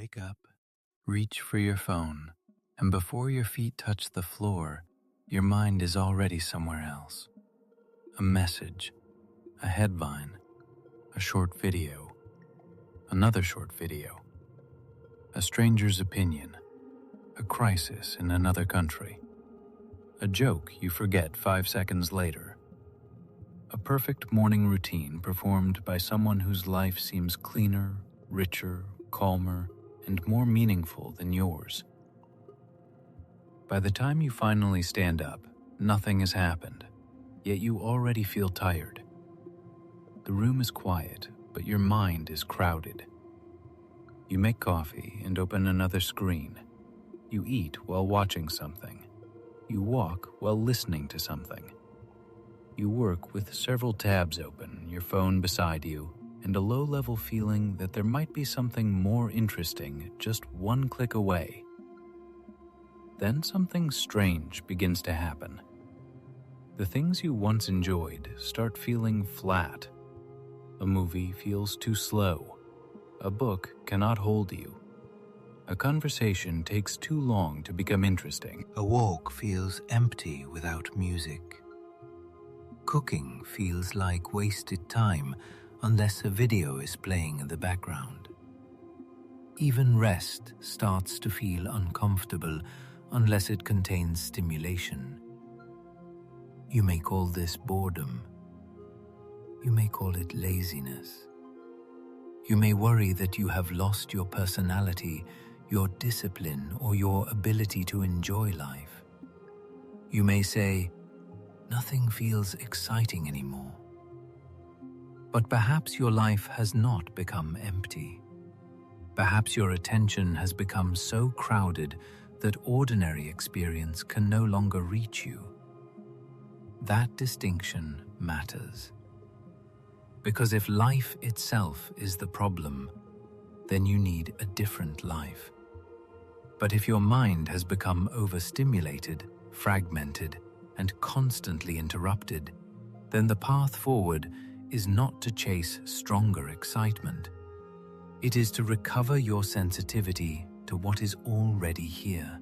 wake up, reach for your phone, and before your feet touch the floor, your mind is already somewhere else. A message, a headline, a short video, another short video, a stranger's opinion, a crisis in another country, a joke you forget 5 seconds later, a perfect morning routine performed by someone whose life seems cleaner, richer, calmer, and more meaningful than yours. By the time you finally stand up, nothing has happened, yet you already feel tired. The room is quiet, but your mind is crowded. You make coffee and open another screen. You eat while watching something. You walk while listening to something. You work with several tabs open, your phone beside you, and a low-level feeling that there might be something more interesting just one click away. Then something strange begins to happen. The things you once enjoyed start feeling flat. A movie feels too slow. A book cannot hold you. A conversation takes too long to become interesting. A walk feels empty without music. Cooking feels like wasted time unless a video is playing in the background. Even rest starts to feel uncomfortable unless it contains stimulation. You may call this boredom. You may call it laziness. You may worry that you have lost your personality, your discipline, or your ability to enjoy life. You may say, nothing feels exciting anymore. But perhaps your life has not become empty. Perhaps your attention has become so crowded that ordinary experience can no longer reach you. That distinction matters. Because if life itself is the problem, then you need a different life. But if your mind has become overstimulated, fragmented, and constantly interrupted, then the path forward is not to chase stronger excitement. It is to recover your sensitivity to what is already here.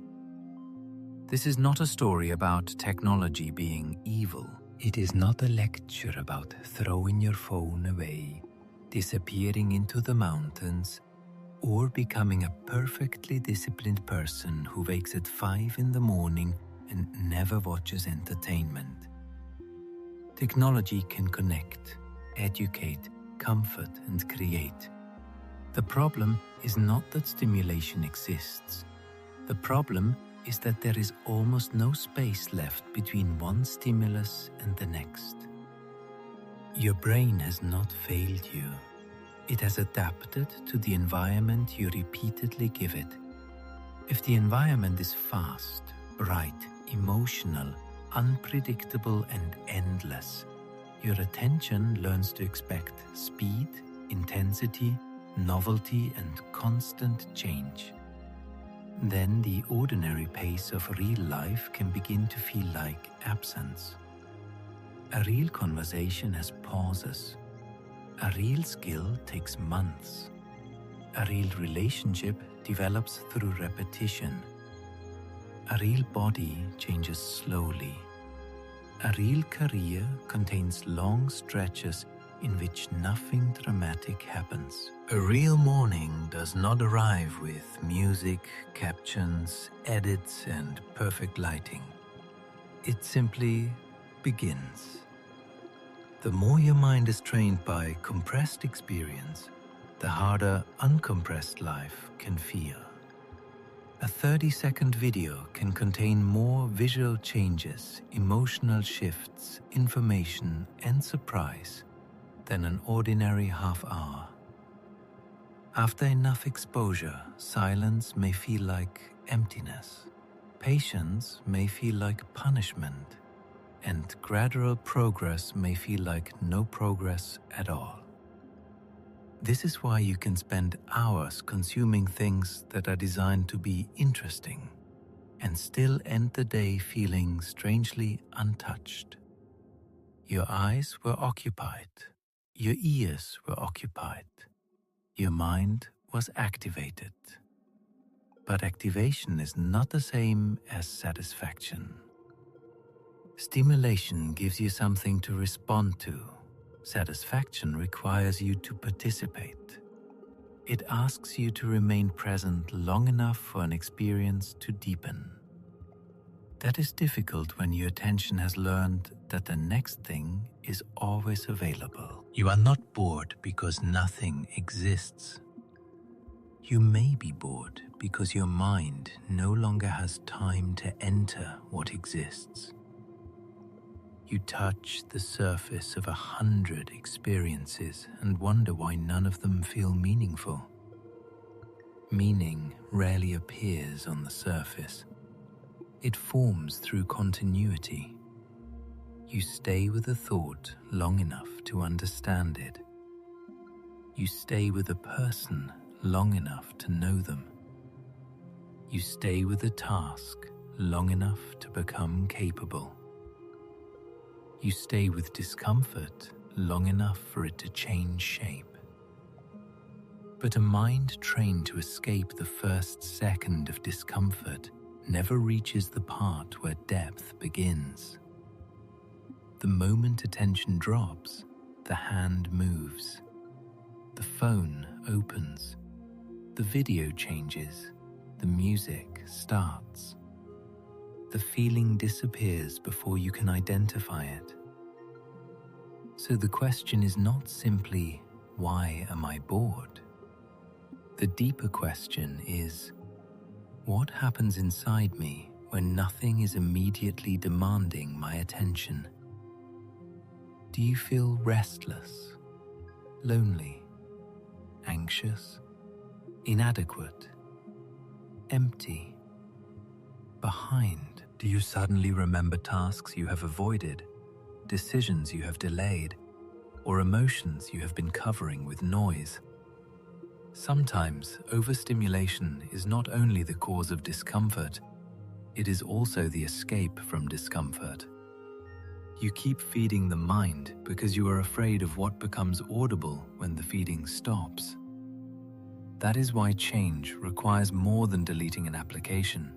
This is not a story about technology being evil. It is not a lecture about throwing your phone away, disappearing into the mountains, or becoming a perfectly disciplined person who wakes at 5 in the morning and never watches entertainment. Technology can connect, educate, comfort, and create. The problem is not that stimulation exists. The problem is that there is almost no space left between one stimulus and the next. Your brain has not failed you. It has adapted to the environment you repeatedly give it. If the environment is fast, bright, emotional, unpredictable, and endless, your attention learns to expect speed, intensity, novelty, and constant change. Then the ordinary pace of real life can begin to feel like absence. A real conversation has pauses. A real skill takes months. A real relationship develops through repetition. A real body changes slowly. A real career contains long stretches in which nothing dramatic happens. A real morning does not arrive with music, captions, edits, and perfect lighting. It simply begins. The more your mind is trained by compressed experience, the harder uncompressed life can feel. A 30-second video can contain more visual changes, emotional shifts, information, and surprise than an ordinary half hour. After enough exposure, silence may feel like emptiness. Patience may feel like punishment, and gradual progress may feel like no progress at all. This is why you can spend hours consuming things that are designed to be interesting and still end the day feeling strangely untouched. Your eyes were occupied. Your ears were occupied. Your mind was activated. But activation is not the same as satisfaction. Stimulation gives you something to respond to. Satisfaction requires you to participate. It asks you to remain present long enough for an experience to deepen. That is difficult when your attention has learned that the next thing is always available. You are not bored because nothing exists. You may be bored because your mind no longer has time to enter what exists. You touch the surface of 100 experiences and wonder why none of them feel meaningful. Meaning rarely appears on the surface. It forms through continuity. You stay with a thought long enough to understand it. You stay with a person long enough to know them. You stay with a task long enough to become capable. You stay with discomfort long enough for it to change shape. But a mind trained to escape the first second of discomfort never reaches the part where depth begins. The moment attention drops, the hand moves. The phone opens. The video changes. The music starts. The feeling disappears before you can identify it. So the question is not simply, why am I bored? The deeper question is, what happens inside me when nothing is immediately demanding my attention? Do you feel restless, lonely, anxious, inadequate, empty, behind? Do you suddenly remember tasks you have avoided, decisions you have delayed, or emotions you have been covering with noise? Sometimes overstimulation is not only the cause of discomfort, it is also the escape from discomfort. You keep feeding the mind because you are afraid of what becomes audible when the feeding stops. That is why change requires more than deleting an application.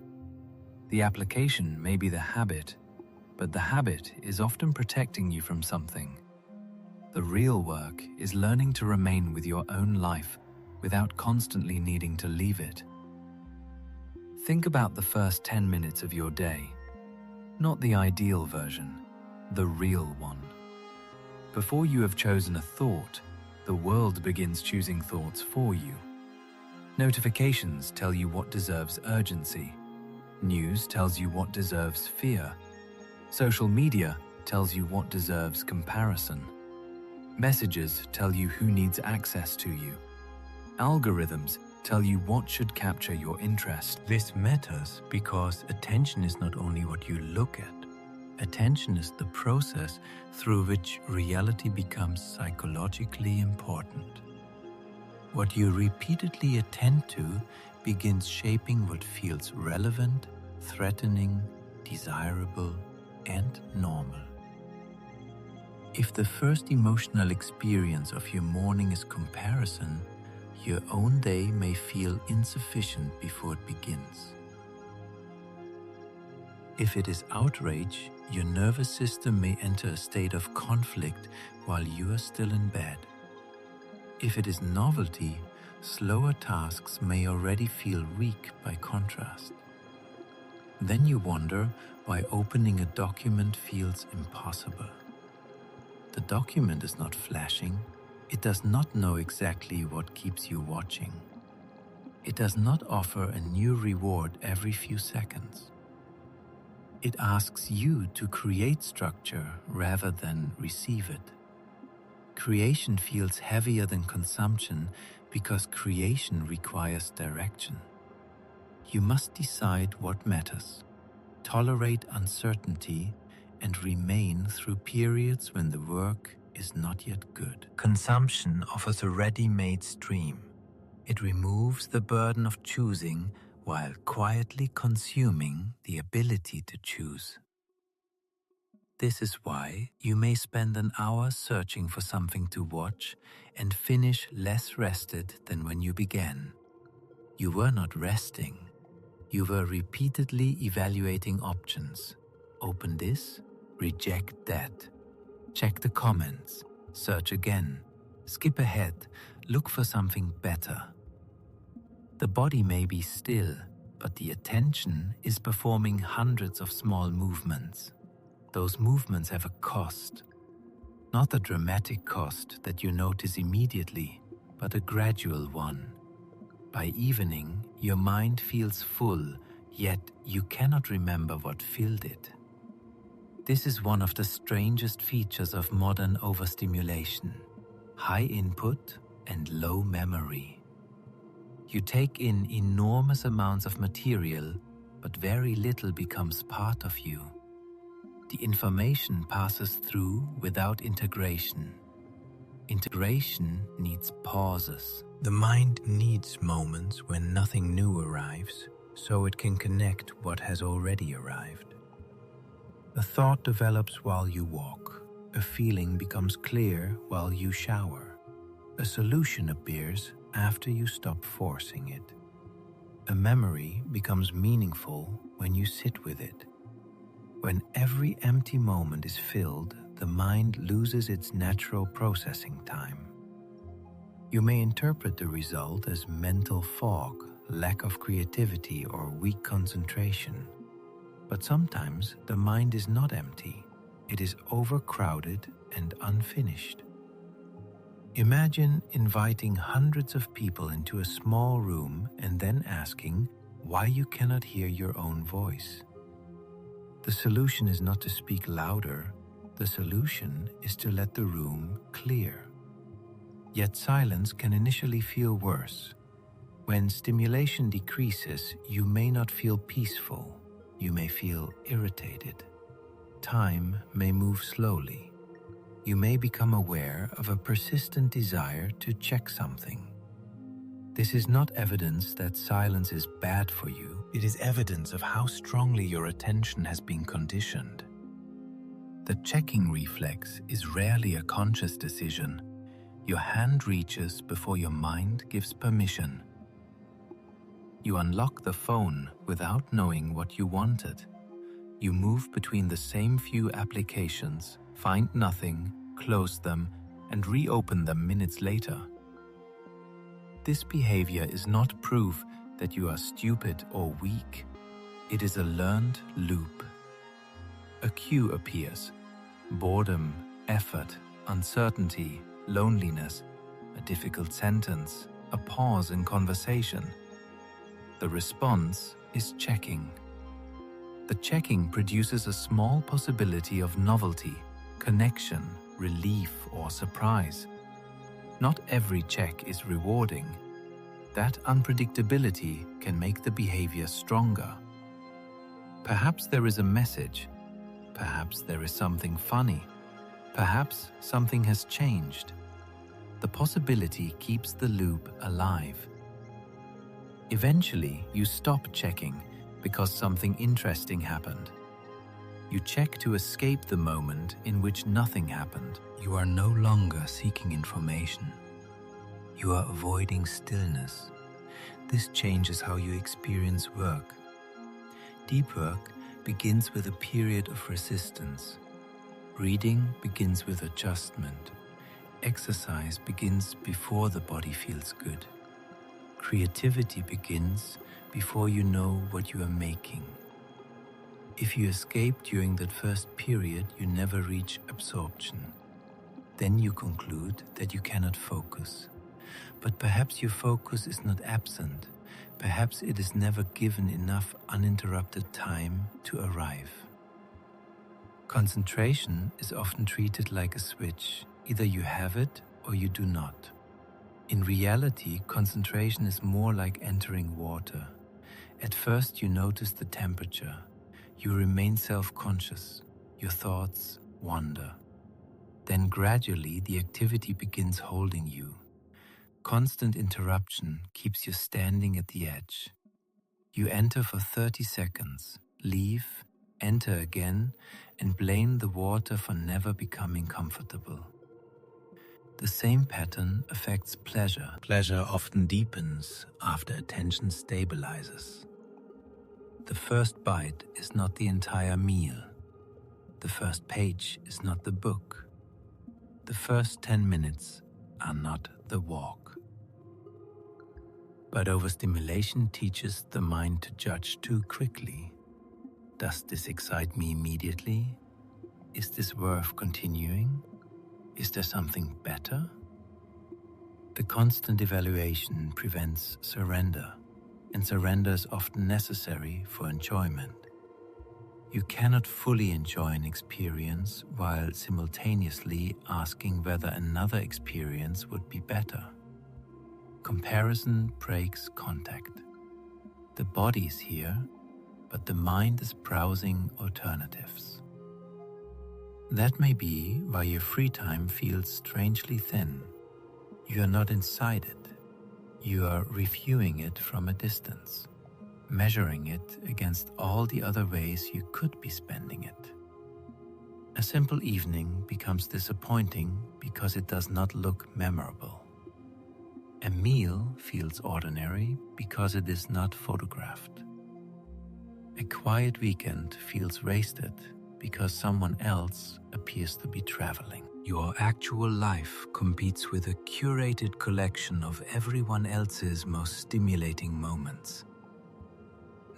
The application may be the habit, but the habit is often protecting you from something. The real work is learning to remain with your own life without constantly needing to leave it. Think about the first 10 minutes of your day, not the ideal version, the real one. Before you have chosen a thought, the world begins choosing thoughts for you. Notifications tell you what deserves urgency. News tells you what deserves fear. Social media tells you what deserves comparison. Messages tell you who needs access to you. Algorithms tell you what should capture your interest. This matters because attention is not only what you look at. Attention is the process through which reality becomes psychologically important. What you repeatedly attend to begins shaping what feels relevant, threatening, desirable, and normal. If the first emotional experience of your morning is comparison, your own day may feel insufficient before it begins. If it is outrage, your nervous system may enter a state of conflict while you are still in bed. If it is novelty, slower tasks may already feel weak by contrast. Then you wonder why opening a document feels impossible. The document is not flashing. It does not know exactly what keeps you watching. It does not offer a new reward every few seconds. It asks you to create structure rather than receive it. Creation feels heavier than consumption because creation requires direction. You must decide what matters, tolerate uncertainty, and remain through periods when the work is not yet good. Consumption offers a ready-made stream. It removes the burden of choosing while quietly consuming the ability to choose. This is why you may spend an hour searching for something to watch and finish less rested than when you began. You were not resting, You were repeatedly evaluating options. Open this, reject that. Check the comments, search again, skip ahead, look for something better. The body may be still, but the attention is performing hundreds of small movements. Those movements have a cost. Not a dramatic cost that you notice immediately, but a gradual one. By evening, your mind feels full, yet you cannot remember what filled it. This is one of the strangest features of modern overstimulation: high input and low memory. You take in enormous amounts of material, but very little becomes part of you. The information passes through without integration. Integration needs pauses. The mind needs moments when nothing new arrives, so it can connect what has already arrived. A thought develops while you walk. A feeling becomes clear while you shower. A solution appears after you stop forcing it. A memory becomes meaningful when you sit with it. When every empty moment is filled, the mind loses its natural processing time. You may interpret the result as mental fog, lack of creativity, or weak concentration. But sometimes the mind is not empty. It is overcrowded and unfinished. Imagine inviting hundreds of people into a small room and then asking why you cannot hear your own voice. The solution is not to speak louder. The solution is to let the room clear. Yet silence can initially feel worse. When stimulation decreases, you may not feel peaceful. You may feel irritated. Time may move slowly. You may become aware of a persistent desire to check something. This is not evidence that silence is bad for you. It is evidence of how strongly your attention has been conditioned. The checking reflex is rarely a conscious decision. Your hand reaches before your mind gives permission. You unlock the phone without knowing what you wanted. You move between the same few applications, find nothing, close them, and reopen them minutes later. This behavior is not proof that you are stupid or weak. It is a learned loop. A cue appears: boredom, effort, uncertainty, loneliness, a difficult sentence, a pause in conversation. The response is checking. The checking produces a small possibility of novelty, connection, relief, or surprise. Not every check is rewarding. That unpredictability can make the behavior stronger. Perhaps there is a message. Perhaps there is something funny. Perhaps something has changed. The possibility keeps the loop alive. Eventually, you stop checking because something interesting happened. You check to escape the moment in which nothing happened. You are no longer seeking information. You are avoiding stillness. This changes how you experience work. Deep work begins with a period of resistance. Reading begins with adjustment. Exercise begins before the body feels good. Creativity begins before you know what you are making. If you escape during that first period, you never reach absorption. Then you conclude that you cannot focus. But perhaps your focus is not absent. Perhaps it is never given enough uninterrupted time to arrive. Concentration is often treated like a switch. Either you have it or you do not. In reality, concentration is more like entering water. At first you notice the temperature. You remain self-conscious. Your thoughts wander. Then gradually the activity begins holding you. Constant interruption keeps you standing at the edge. You enter for 30 seconds, leave, enter again, and blame the water for never becoming comfortable. The same pattern affects pleasure. Pleasure often deepens after attention stabilizes. The first bite is not the entire meal. The first page is not the book. The first 10 minutes are not the walk. But overstimulation teaches the mind to judge too quickly. Does this excite me immediately? Is this worth continuing? Is there something better? The constant evaluation prevents surrender, and surrender is often necessary for enjoyment. You cannot fully enjoy an experience while simultaneously asking whether another experience would be better. Comparison breaks contact. The body is here, but the mind is browsing alternatives. That may be why your free time feels strangely thin. You are not inside it. You are reviewing it from a distance, measuring it against all the other ways you could be spending it. A simple evening becomes disappointing because it does not look memorable. A meal feels ordinary because it is not photographed. A quiet weekend feels wasted because someone else appears to be traveling. Your actual life competes with a curated collection of everyone else's most stimulating moments.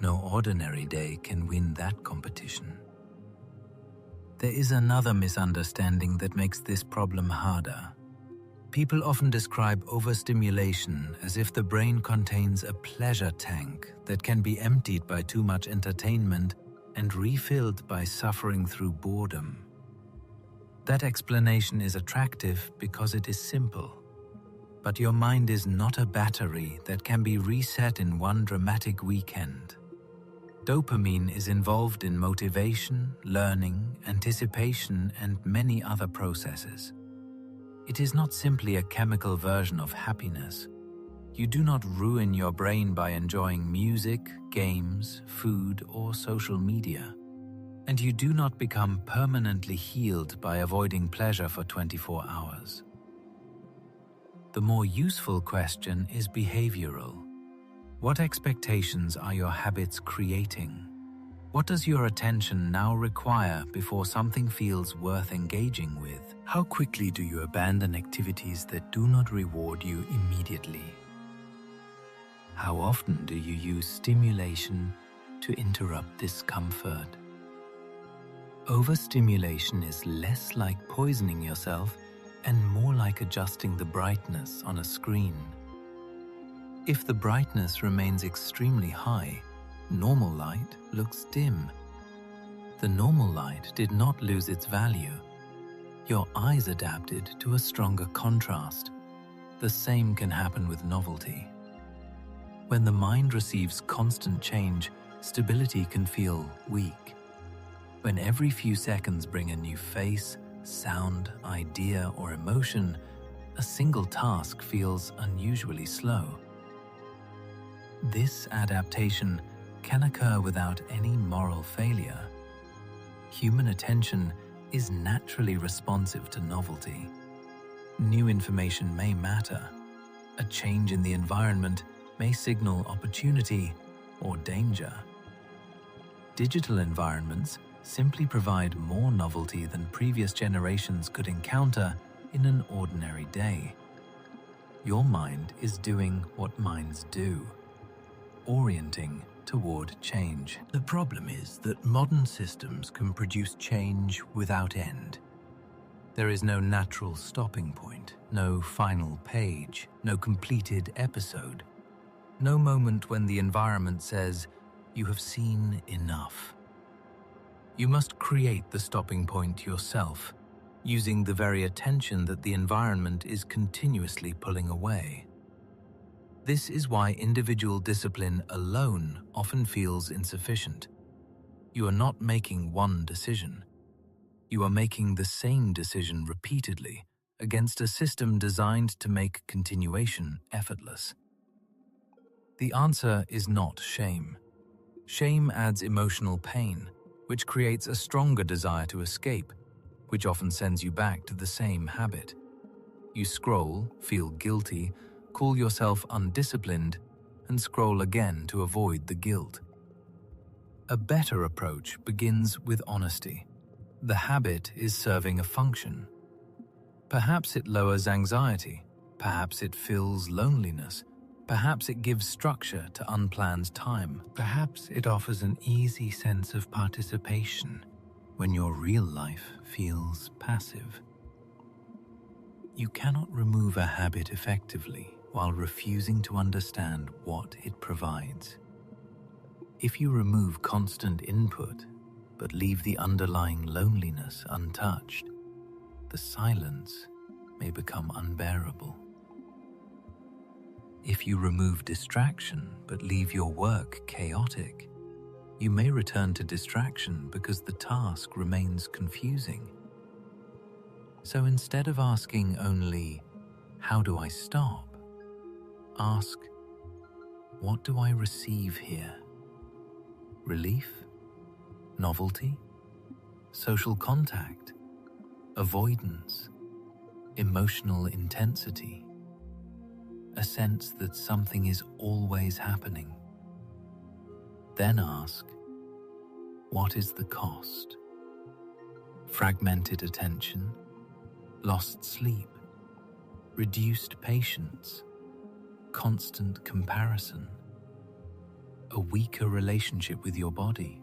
No ordinary day can win that competition. There is another misunderstanding that makes this problem harder. People often describe overstimulation as if the brain contains a pleasure tank that can be emptied by too much entertainment and refilled by suffering through boredom. That explanation is attractive because it is simple. But your mind is not a battery that can be reset in one dramatic weekend. Dopamine is involved in motivation, learning, anticipation, and many other processes. It is not simply a chemical version of happiness. You do not ruin your brain by enjoying music, games, food, or social media. And you do not become permanently healed by avoiding pleasure for 24 hours. The more useful question is behavioral. What expectations are your habits creating? What does your attention now require before something feels worth engaging with? How quickly do you abandon activities that do not reward you immediately? How often do you use stimulation to interrupt discomfort? Overstimulation is less like poisoning yourself and more like adjusting the brightness on a screen. If the brightness remains extremely high, normal light looks dim. The normal light did not lose its value. Your eyes adapted to a stronger contrast. The same can happen with novelty. When the mind receives constant change, stability can feel weak. When every few seconds bring a new face, sound, idea, or emotion, a single task feels unusually slow. This adaptation can occur without any moral failure. Human attention is naturally responsive to novelty. New information may matter. A change in the environment may signal opportunity or danger. Digital environments simply provide more novelty than previous generations could encounter in an ordinary day. Your mind is doing what minds do, orienting toward change. The problem is that modern systems can produce change without end. There is no natural stopping point, no final page, no completed episode, no moment when the environment says, "You have seen enough." You must create the stopping point yourself, using the very attention that the environment is continuously pulling away. This is why individual discipline alone often feels insufficient. You are not making one decision. You are making the same decision repeatedly against a system designed to make continuation effortless. The answer is not shame. Shame adds emotional pain, which creates a stronger desire to escape, which often sends you back to the same habit. You scroll, feel guilty, call yourself undisciplined, and scroll again to avoid the guilt. A better approach begins with honesty. The habit is serving a function. Perhaps it lowers anxiety. Perhaps it fills loneliness. Perhaps it gives structure to unplanned time. Perhaps it offers an easy sense of participation when your real life feels passive. You cannot remove a habit effectively while refusing to understand what it provides. If you remove constant input but leave the underlying loneliness untouched, the silence may become unbearable. If you remove distraction but leave your work chaotic, you may return to distraction because the task remains confusing. So instead of asking only, "How do I stop?" ask, "What do I receive here?" Relief? Novelty? Social contact? Avoidance? Emotional intensity? A sense that something is always happening. Then ask, what is the cost? Fragmented attention? Lost sleep? Reduced patience? Constant comparison? A weaker relationship with your body?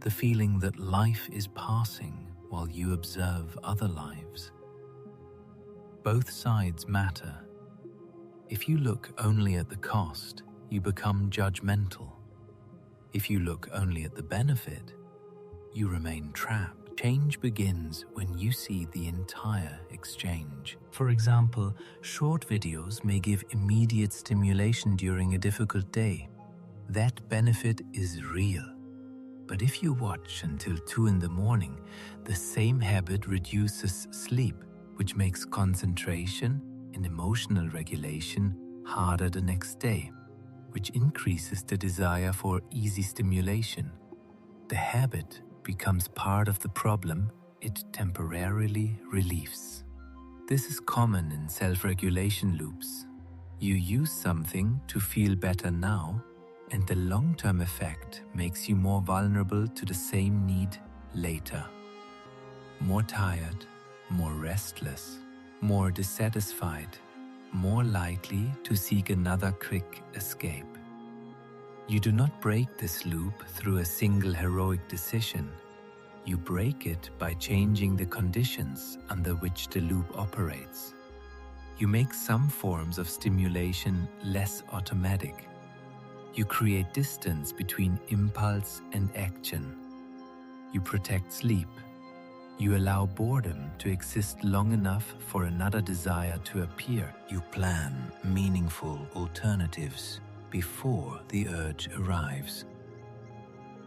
The feeling that life is passing while you observe other lives? Both sides matter. If you look only at the cost, you become judgmental. If you look only at the benefit, you remain trapped. Change begins when you see the entire exchange. For example, short videos may give immediate stimulation during a difficult day. That benefit is real. But if you watch until 2 in the morning, the same habit reduces sleep, which makes concentration and emotional regulation harder the next day, which increases the desire for easy stimulation. The habit becomes part of the problem it temporarily relieves. This is common in self-regulation loops. You use something to feel better now, and the long-term effect makes you more vulnerable to the same need later. More tired, more restless, more dissatisfied, more likely to seek another quick escape. You do not break this loop through a single heroic decision. You break it by changing the conditions under which the loop operates. You make some forms of stimulation less automatic. You create distance between impulse and action. You protect sleep. You allow boredom to exist long enough for another desire to appear. You plan meaningful alternatives before the urge arrives.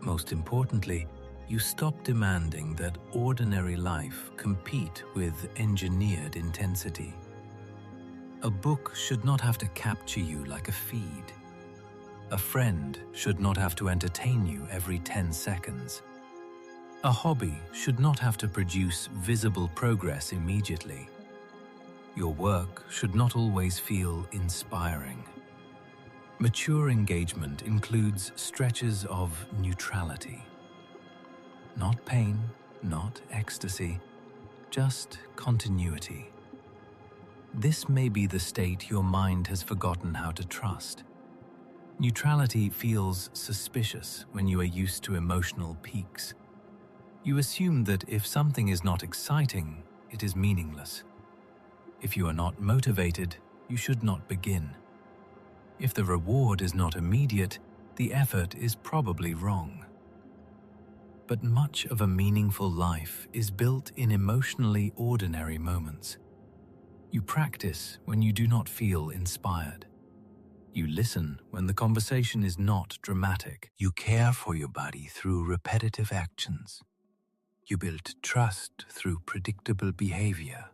Most importantly, you stop demanding that ordinary life compete with engineered intensity. A book should not have to capture you like a feed. A friend should not have to entertain you every 10 seconds. A hobby should not have to produce visible progress immediately. Your work should not always feel inspiring. Mature engagement includes stretches of neutrality. Not pain, not ecstasy, just continuity. This may be the state your mind has forgotten how to trust. Neutrality feels suspicious when you are used to emotional peaks. You assume that if something is not exciting, it is meaningless. If you are not motivated, you should not begin. If the reward is not immediate, the effort is probably wrong. But much of a meaningful life is built in emotionally ordinary moments. You practice when you do not feel inspired. You listen when the conversation is not dramatic. You care for your body through repetitive actions. You build trust through predictable behavior.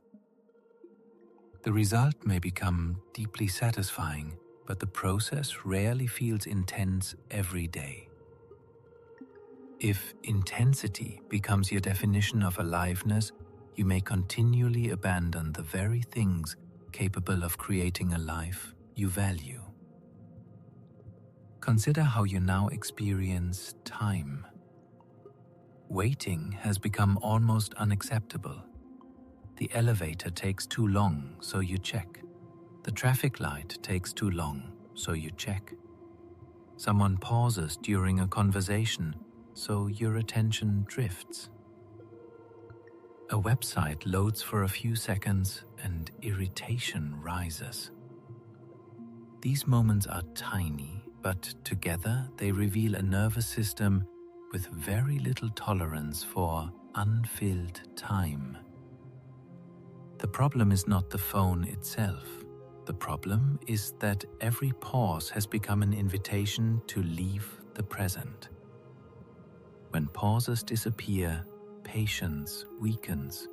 The result may become deeply satisfying, but the process rarely feels intense every day. If intensity becomes your definition of aliveness, you may continually abandon the very things capable of creating a life you value. Consider how you now experience time. Waiting has become almost unacceptable. The elevator takes too long, so you check. The traffic light takes too long, so you check. Someone pauses during a conversation, so your attention drifts. A website loads for a few seconds and irritation rises. These moments are tiny, but together they reveal a nervous system with very little tolerance for unfilled time. The problem is not the phone itself. The problem is that every pause has become an invitation to leave the present. When pauses disappear, patience weakens.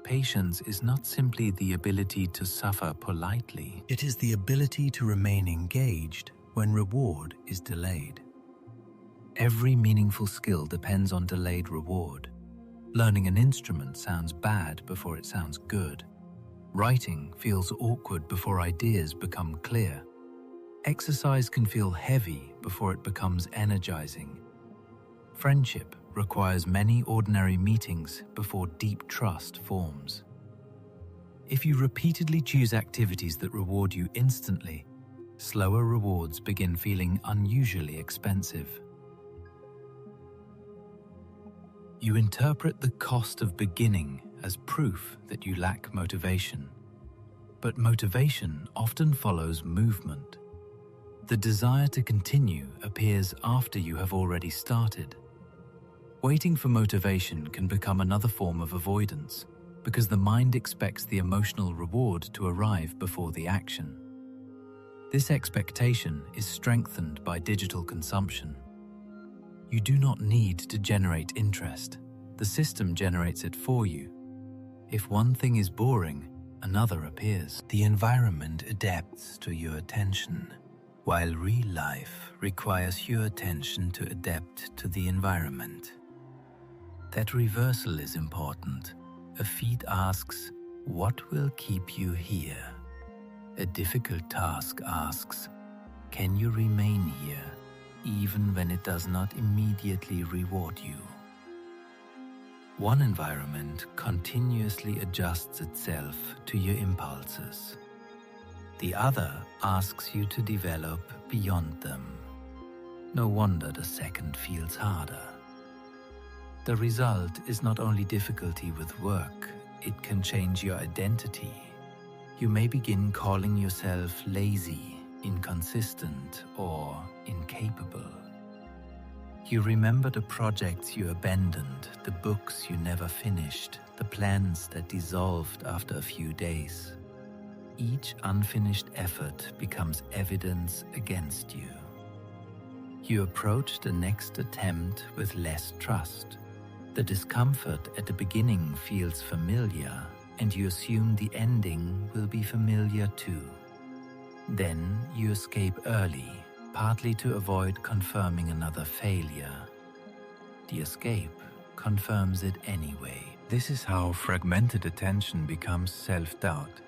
Patience is not simply the ability to suffer politely. It is the ability to remain engaged when reward is delayed. Every meaningful skill depends on delayed reward. Learning an instrument sounds bad before it sounds good. Writing feels awkward before ideas become clear. Exercise can feel heavy before it becomes energizing. Friendship requires many ordinary meetings before deep trust forms. If you repeatedly choose activities that reward you instantly, slower rewards begin feeling unusually expensive. You interpret the cost of beginning as proof that you lack motivation. But motivation often follows movement. The desire to continue appears after you have already started. Waiting for motivation can become another form of avoidance because the mind expects the emotional reward to arrive before the action. This expectation is strengthened by digital consumption. You do not need to generate interest. The system generates it for you. If one thing is boring, another appears. The environment adapts to your attention, while real life requires your attention to adapt to the environment. That reversal is important. A feed asks, "What will keep you here?" A difficult task asks, "Can you remain here, even when it does not immediately reward you?" One environment continuously adjusts itself to your impulses. The other asks you to develop beyond them. No wonder the second feels harder. The result is not only difficulty with work, it can change your identity. You may begin calling yourself lazy, inconsistent, or incapable. You remember the projects you abandoned, the books you never finished, the plans that dissolved after a few days. Each unfinished effort becomes evidence against you. You approach the next attempt with less trust. The discomfort at the beginning feels familiar, and you assume the ending will be familiar too. Then you escape early, partly to avoid confirming another failure. The escape confirms it anyway. This is how fragmented attention becomes self-doubt.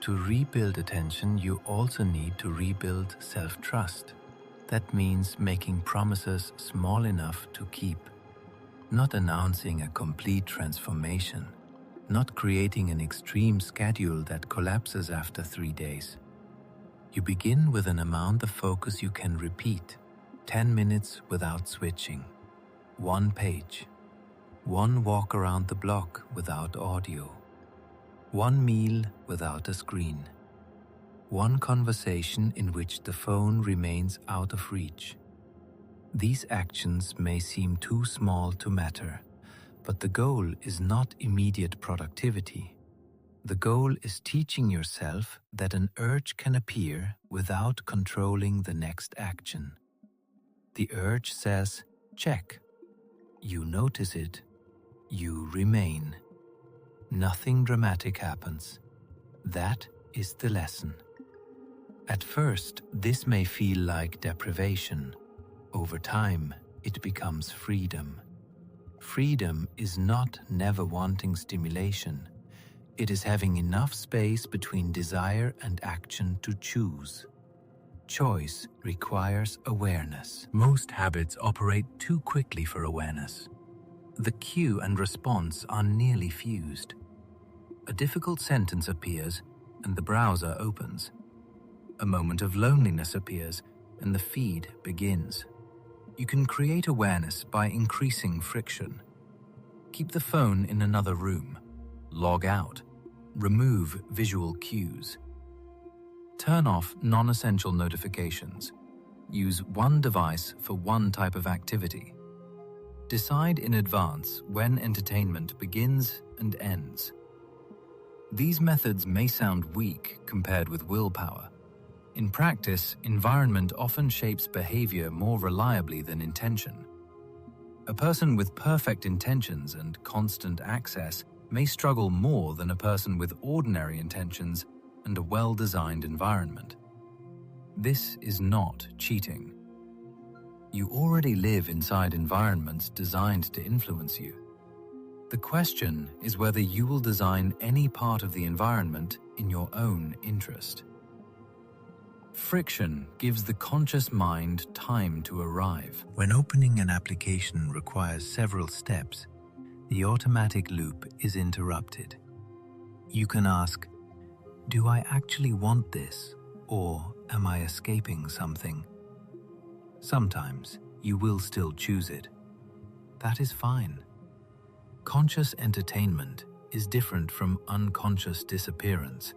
To rebuild attention, you also need to rebuild self-trust. That means making promises small enough to keep. Not announcing a complete transformation, not creating an extreme schedule that collapses after 3 days. You begin with an amount of focus you can repeat, 10 minutes without switching, 1 page, 1 walk around the block without audio, 1 meal without a screen, 1 conversation in which the phone remains out of reach. These actions may seem too small to matter, but the goal is not immediate productivity. The goal is teaching yourself that an urge can appear without controlling the next action. The urge says, "Check." You notice it. You remain. Nothing dramatic happens. That is the lesson. At first, this may feel like deprivation. Over time, it becomes freedom. Freedom is not never wanting stimulation. It is having enough space between desire and action to choose. Choice requires awareness. Most habits operate too quickly for awareness. The cue and response are nearly fused. A difficult sentence appears and the browser opens. A moment of loneliness appears and the feed begins. You can create awareness by increasing friction. Keep the phone in another room. Log out. Remove visual cues. Turn off non-essential notifications. Use one device for one type of activity. Decide in advance when entertainment begins and ends. These methods may sound weak compared with willpower. In practice, environment often shapes behavior more reliably than intention. A person with perfect intentions and constant access may struggle more than a person with ordinary intentions and a well-designed environment. This is not cheating. You already live inside environments designed to influence you. The question is whether you will design any part of the environment in your own interest. Friction gives the conscious mind time to arrive. When opening an application requires several steps, the automatic loop is interrupted. You can ask, "Do I actually want this, or am I escaping something?" Sometimes you will still choose it. That is fine. Conscious entertainment is different from unconscious disappearance.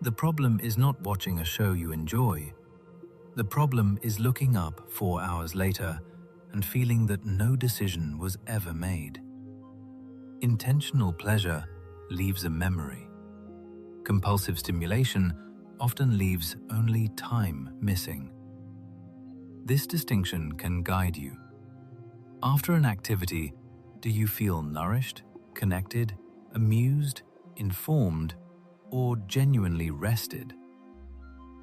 The problem is not watching a show you enjoy. The problem is looking up 4 hours later and feeling that no decision was ever made. Intentional pleasure leaves a memory. Compulsive stimulation often leaves only time missing. This distinction can guide you. After an activity, do you feel nourished, connected, amused, informed, or genuinely rested?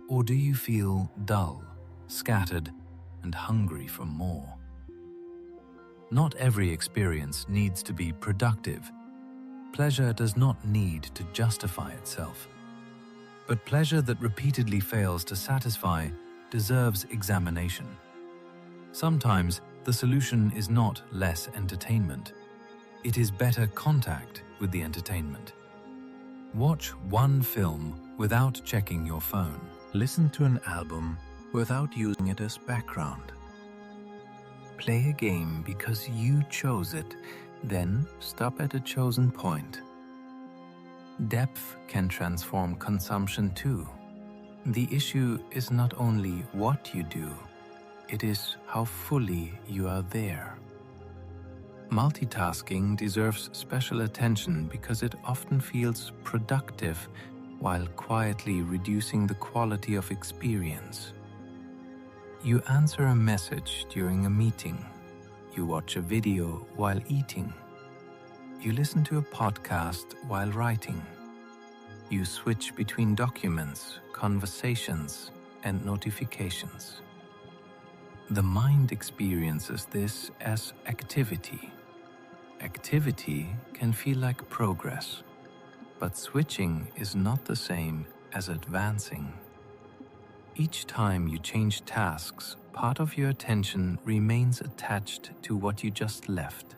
Or do you feel dull, scattered, and hungry for more? Not every experience needs to be productive. Pleasure does not need to justify itself. But pleasure that repeatedly fails to satisfy deserves examination. Sometimes the solution is not less entertainment. It is better contact with the entertainment. Watch one film without checking your phone. Listen to an album without using it as background. Play a game because you chose it, then stop at a chosen point. Depth can transform consumption too. The issue is not only what you do, it is how fully you are there. Multitasking deserves special attention because it often feels productive while quietly reducing the quality of experience. You answer a message during a meeting. You watch a video while eating. You listen to a podcast while writing. You switch between documents, conversations, and notifications. The mind experiences this as activity. Activity can feel like progress, but switching is not the same as advancing. Each time you change tasks, part of your attention remains attached to what you just left.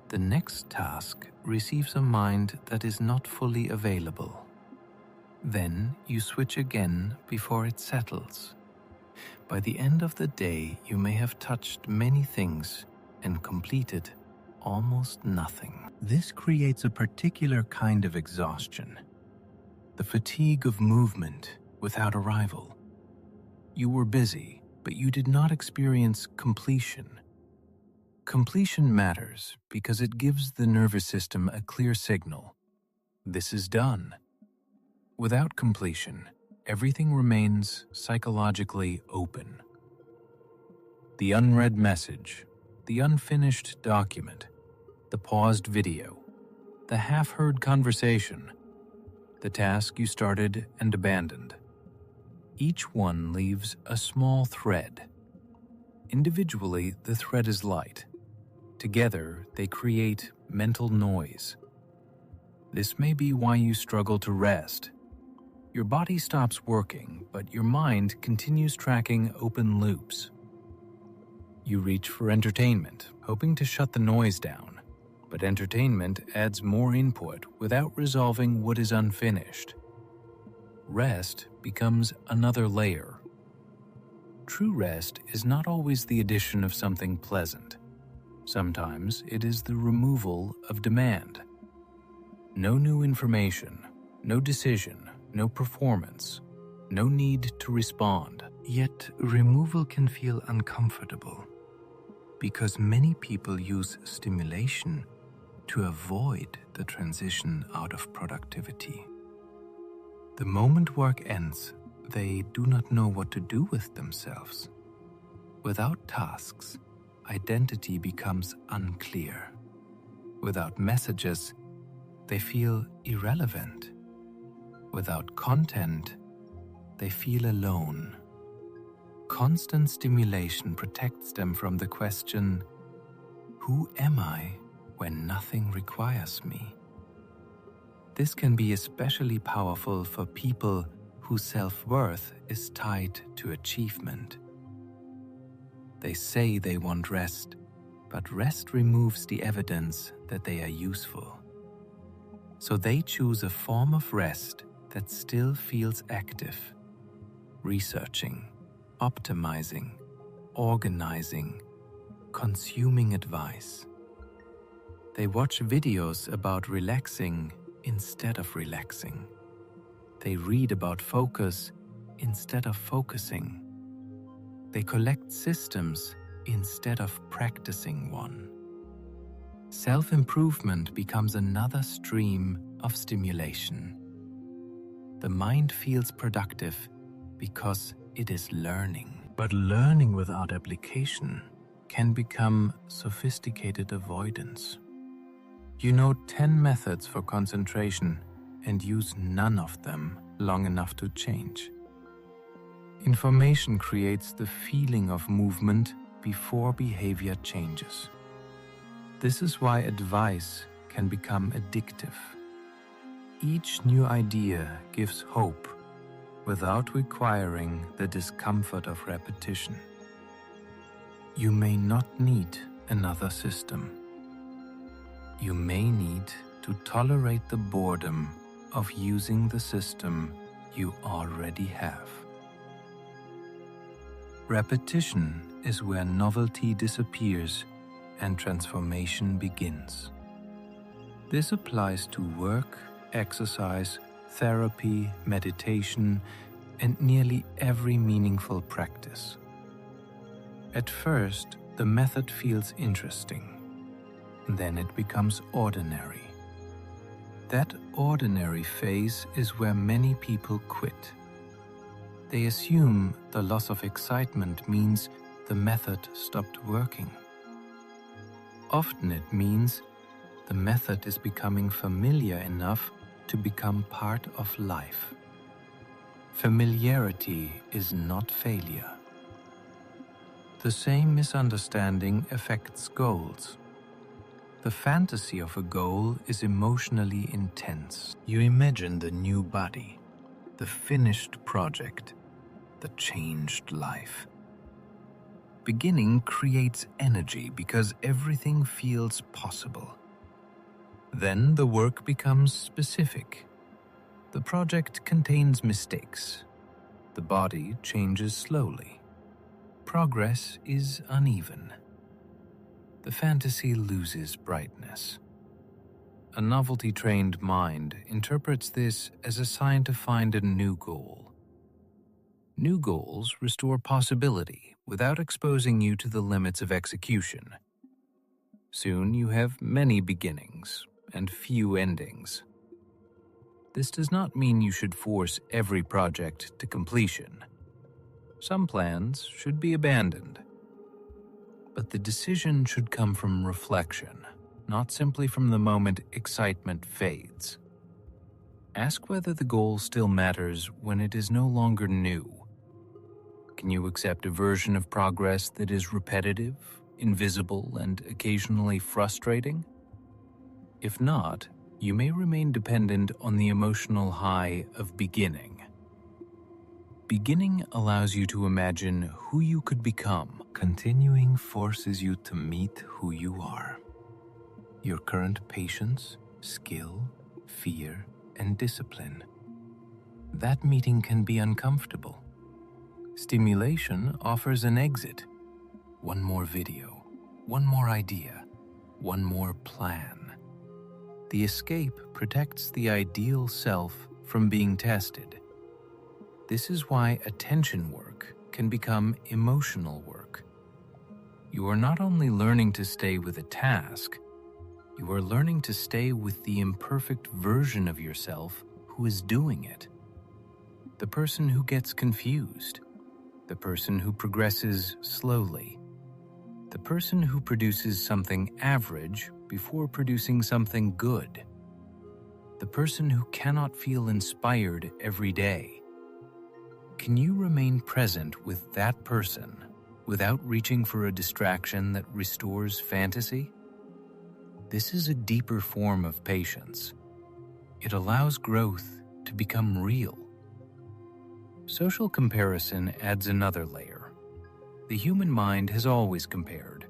The next task receives a mind that is not fully available. Then you switch again before it settles. By the end of the day, you may have touched many things and completed almost nothing. This creates a particular kind of exhaustion, the fatigue of movement without arrival. You were busy, but you did not experience completion. Completion matters because it gives the nervous system a clear signal. This is done. Without completion, everything remains psychologically open. The unread message, the unfinished document, the paused video, the half-heard conversation, the task you started and abandoned. Each one leaves a small thread. Individually, the thread is light. Together, they create mental noise. This may be why you struggle to rest. Your body stops working, but your mind continues tracking open loops. You reach for entertainment, hoping to shut the noise down, but entertainment adds more input without resolving what is unfinished. Rest becomes another layer. True rest is not always the addition of something pleasant. Sometimes it is the removal of demand. No new information, no decision, no performance, no need to respond. Yet removal can feel uncomfortable because many people use stimulation to avoid the transition out of productivity. The moment work ends, they do not know what to do with themselves. Without tasks, identity becomes unclear. Without messages, they feel irrelevant. Without content, they feel alone. Constant stimulation protects them from the question, who am I when nothing requires me? This can be especially powerful for people whose self-worth is tied to achievement. They say they want rest, but rest removes the evidence that they are useful. So they choose a form of rest that still feels active, researching, optimizing, organizing, consuming advice. They watch videos about relaxing instead of relaxing. They read about focus instead of focusing. They collect systems instead of practicing one. Self-improvement becomes another stream of stimulation. The mind feels productive because it is learning. But learning without application can become sophisticated avoidance. You know 10 methods for concentration and use none of them long enough to change. Information creates the feeling of movement before behavior changes. This is why advice can become addictive. Each new idea gives hope without requiring the discomfort of repetition. You may not need another system. You may need to tolerate the boredom of using the system you already have. Repetition is where novelty disappears and transformation begins. This applies to work, exercise, therapy, meditation, and nearly every meaningful practice. At first, the method feels interesting. Then it becomes ordinary. That ordinary phase is where many people quit. They assume the loss of excitement means the method stopped working. Often it means the method is becoming familiar enough to become part of life. Familiarity is not failure. The same misunderstanding affects goals. The fantasy of a goal is emotionally intense. You imagine the new body, the finished project, the changed life. Beginning creates energy because everything feels possible. Then the work becomes specific. The project contains mistakes. The body changes slowly. Progress is uneven. The fantasy loses brightness. A novelty-trained mind interprets this as a sign to find a new goal. New goals restore possibility without exposing you to the limits of execution. Soon you have many beginnings and few endings. This does not mean you should force every project to completion. Some plans should be abandoned. But the decision should come from reflection, not simply from the moment excitement fades. Ask whether the goal still matters when it is no longer new. Can you accept a version of progress that is repetitive, invisible, and occasionally frustrating? If not, you may remain dependent on the emotional high of beginning. Beginning allows you to imagine who you could become. Continuing forces you to meet who you are. Your current patience, skill, fear, and discipline. That meeting can be uncomfortable. Stimulation offers an exit. One more video, one more idea, one more plan. The escape protects the ideal self from being tested. This is why attention work can become emotional work. You are not only learning to stay with a task, you are learning to stay with the imperfect version of yourself who is doing it. The person who gets confused, the person who progresses slowly, the person who produces something average before producing something good, the person who cannot feel inspired every day. Can you remain present with that person without reaching for a distraction that restores fantasy? This is a deeper form of patience. It allows growth to become real. Social comparison adds another layer. The human mind has always compared,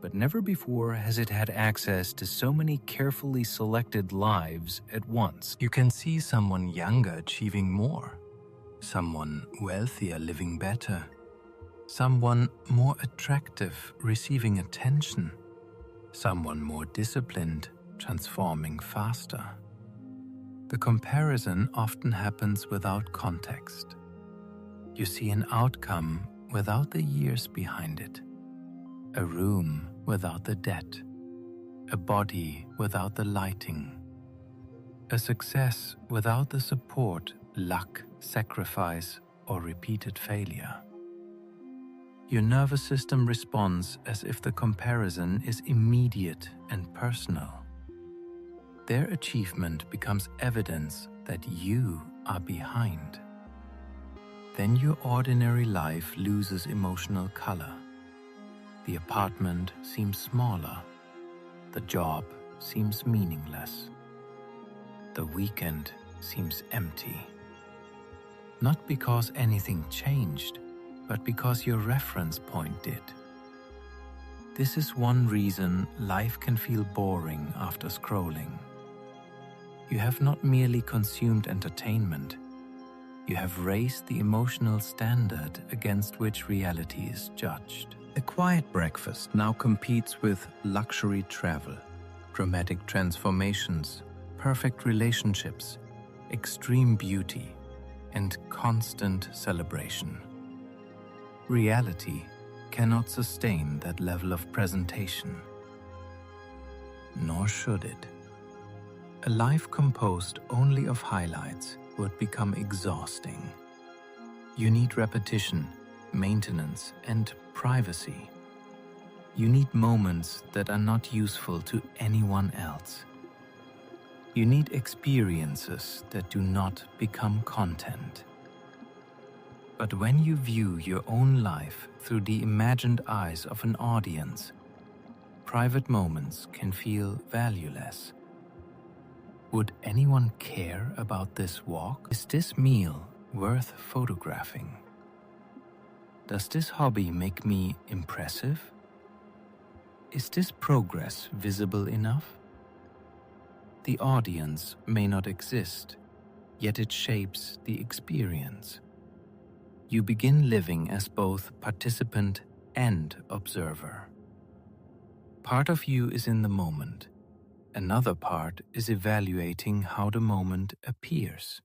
but never before has it had access to so many carefully selected lives at once. You can see someone younger achieving more, someone wealthier living better, someone more attractive receiving attention, someone more disciplined transforming faster. The comparison often happens without context. You see an outcome without the years behind it, a room without the debt, a body without the lighting, a success without the support, luck, sacrifice, or repeated failure. Your nervous system responds as if the comparison is immediate and personal. Their achievement becomes evidence that you are behind. Then your ordinary life loses emotional color. The apartment seems smaller. The job seems meaningless. The weekend seems empty. Not because anything changed, but because your reference point did. This is one reason life can feel boring after scrolling. You have not merely consumed entertainment, you have raised the emotional standard against which reality is judged. A quiet breakfast now competes with luxury travel, dramatic transformations, perfect relationships, extreme beauty, and constant celebration. Reality cannot sustain that level of presentation. Nor should it. A life composed only of highlights would become exhausting. You need repetition, maintenance, and privacy. You need moments that are not useful to anyone else. You need experiences that do not become content. But when you view your own life through the imagined eyes of an audience, private moments can feel valueless. Would anyone care about this walk? Is this meal worth photographing? Does this hobby make me impressive? Is this progress visible enough? The audience may not exist, yet it shapes the experience. You begin living as both participant and observer. Part of you is in the moment. Another part is evaluating how the moment appears.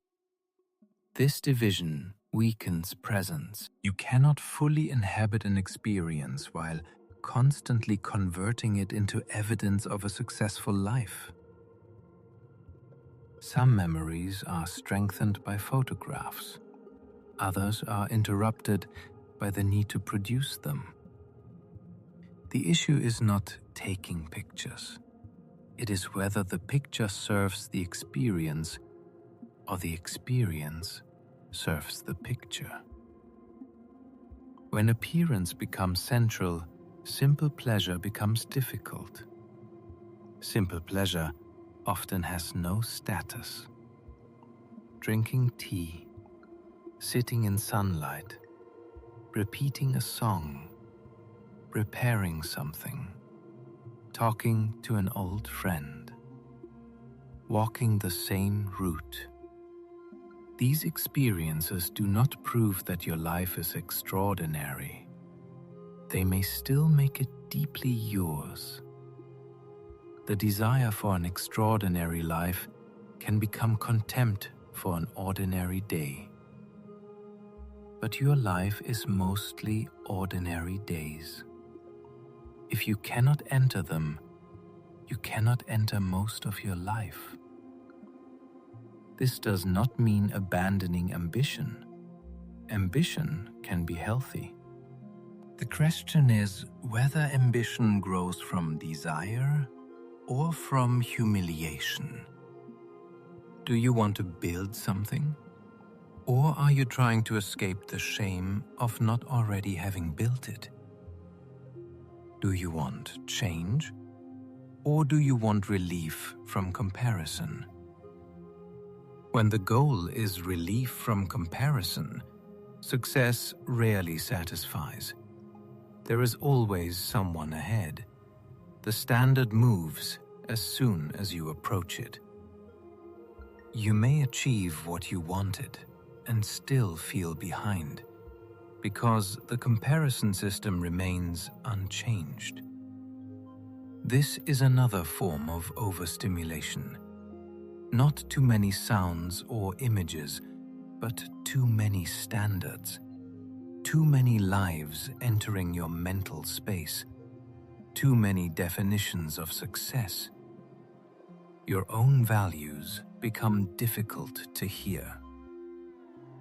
This division weakens presence. You cannot fully inhabit an experience while constantly converting it into evidence of a successful life. Some memories are strengthened by photographs. Others are interrupted by the need to produce them. The issue is not taking pictures. It is whether the picture serves the experience or the experience serves the picture. When appearance becomes central, simple pleasure becomes difficult. Simple pleasure often has no status. Drinking tea, sitting in sunlight, repeating a song, repairing something, talking to an old friend, walking the same route. These experiences do not prove that your life is extraordinary. They may still make it deeply yours. The desire for an extraordinary life can become contempt for an ordinary day. But your life is mostly ordinary days. If you cannot enter them, you cannot enter most of your life. This does not mean abandoning ambition. Ambition can be healthy. The question is whether ambition grows from desire or from humiliation. Do you want to build something? Or are you trying to escape the shame of not already having built it? Do you want change? Or do you want relief from comparison? When the goal is relief from comparison, success rarely satisfies. There is always someone ahead. The standard moves as soon as you approach it. You may achieve what you wanted and still feel behind, because the comparison system remains unchanged. This is another form of overstimulation. Not too many sounds or images, but too many standards. Too many lives entering your mental space. Too many definitions of success. Your own values become difficult to hear.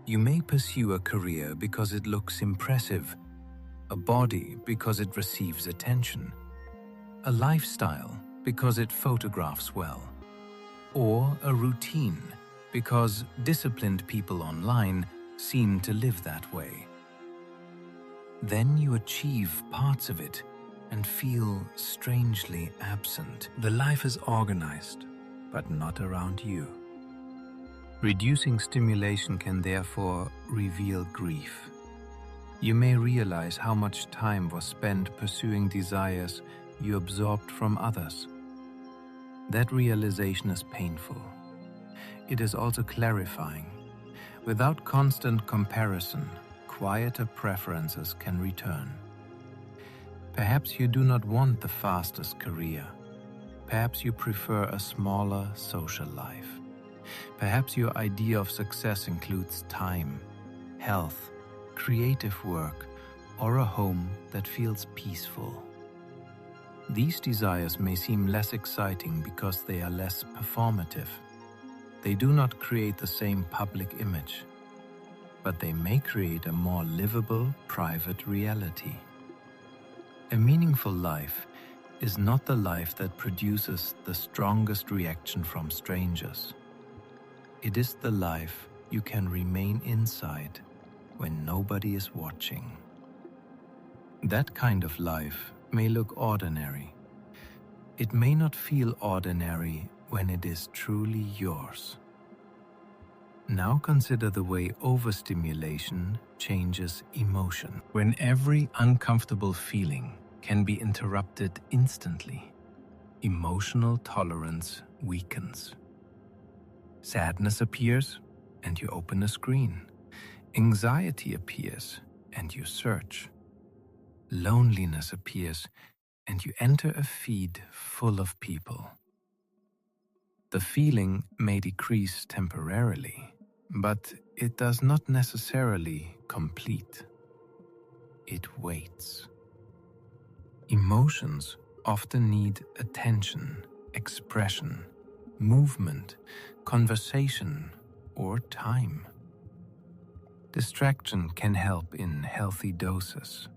You may pursue a career because it looks impressive, a body because it receives attention, a lifestyle because it photographs well, or a routine because disciplined people online seem to live that way. Then you achieve parts of it and feel strangely absent. The life is organized, but not around you. Reducing stimulation can therefore reveal grief. You may realize how much time was spent pursuing desires you absorbed from others. That realization is painful. It is also clarifying. Without constant comparison, quieter preferences can return. Perhaps you do not want the fastest career. Perhaps you prefer a smaller social life. Perhaps your idea of success includes time, health, creative work, or a home that feels peaceful. These desires may seem less exciting because they are less performative. They do not create the same public image, but they may create a more livable private reality. A meaningful life is not the life that produces the strongest reaction from strangers. It is the life you can remain inside when nobody is watching. That kind of life may look ordinary. It may not feel ordinary when it is truly yours. Now consider the way overstimulation changes emotion. When every uncomfortable feeling can be interrupted instantly, emotional tolerance weakens. Sadness appears and you open a screen. Anxiety appears and you search. Loneliness appears and you enter a feed full of people. The feeling may decrease temporarily, but it does not necessarily complete. It waits. Emotions often need attention, expression, movement, conversation, or time. Distraction can help in healthy doses.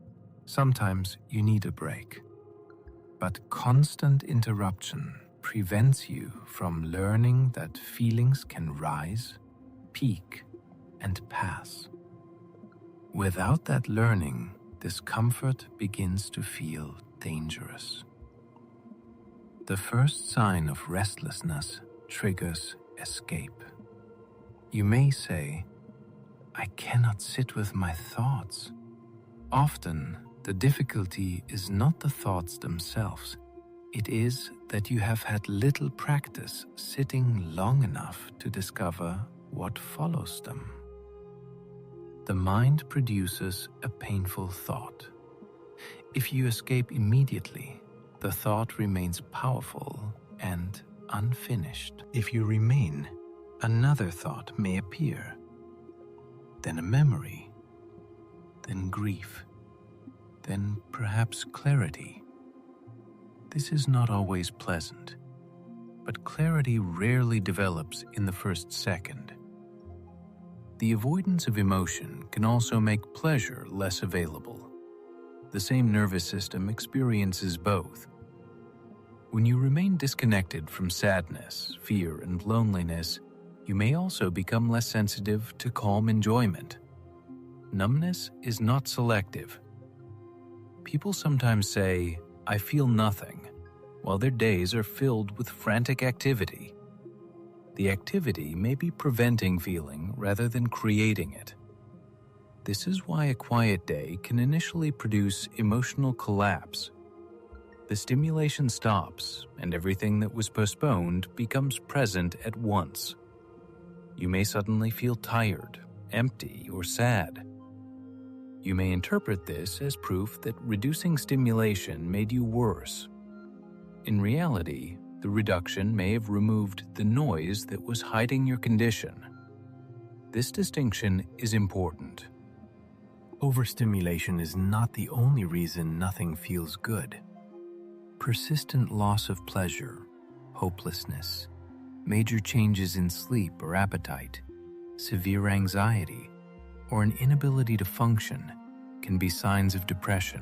Sometimes you need a break. But constant interruption prevents you from learning that feelings can rise, peak, and pass. Without that learning, discomfort begins to feel dangerous. The first sign of restlessness triggers escape. You may say, I cannot sit with my thoughts. Often, the difficulty is not the thoughts themselves. It is that you have had little practice sitting long enough to discover what follows them. The mind produces a painful thought. If you escape immediately, the thought remains powerful and unfinished. If you remain, another thought may appear, then a memory, then grief, then perhaps clarity. This is not always pleasant, but clarity rarely develops in the first second. The avoidance of emotion can also make pleasure less available. The same nervous system experiences both. When you remain disconnected from sadness, fear, and loneliness, you may also become less sensitive to calm enjoyment. Numbness is not selective. People sometimes say, "I feel nothing," while their days are filled with frantic activity. The activity may be preventing feeling rather than creating it. This is why a quiet day can initially produce emotional collapse. The stimulation stops, and everything that was postponed becomes present at once. You may suddenly feel tired, empty, or sad. You may interpret this as proof that reducing stimulation made you worse. In reality, the reduction may have removed the noise that was hiding your condition. This distinction is important. Overstimulation is not the only reason nothing feels good. Persistent loss of pleasure, hopelessness, major changes in sleep or appetite, severe anxiety, or an inability to function can be signs of depression,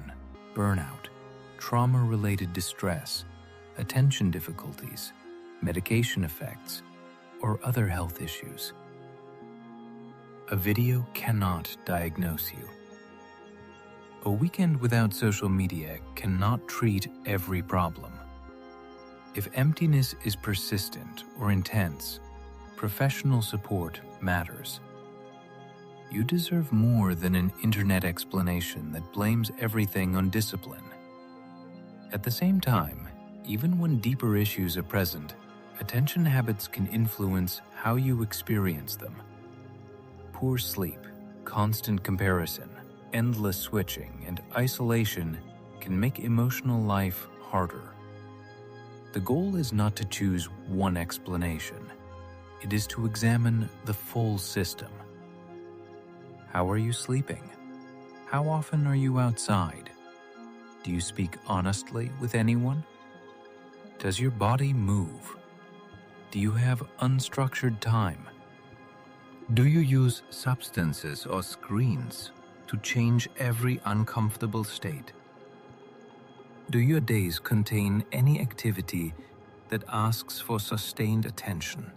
burnout, trauma-related distress, attention difficulties, medication effects, or other health issues. A video cannot diagnose you. A weekend without social media cannot treat every problem. If emptiness is persistent or intense, professional support matters. You deserve more than an internet explanation that blames everything on discipline. At the same time, even when deeper issues are present, attention habits can influence how you experience them. Poor sleep, constant comparison, endless switching, and isolation can make emotional life harder. The goal is not to choose one explanation. It is to examine the full system. How are you sleeping? How often are you outside? Do you speak honestly with anyone? Does your body move? Do you have unstructured time? Do you use substances or screens to change every uncomfortable state? Do your days contain any activity that asks for sustained attention?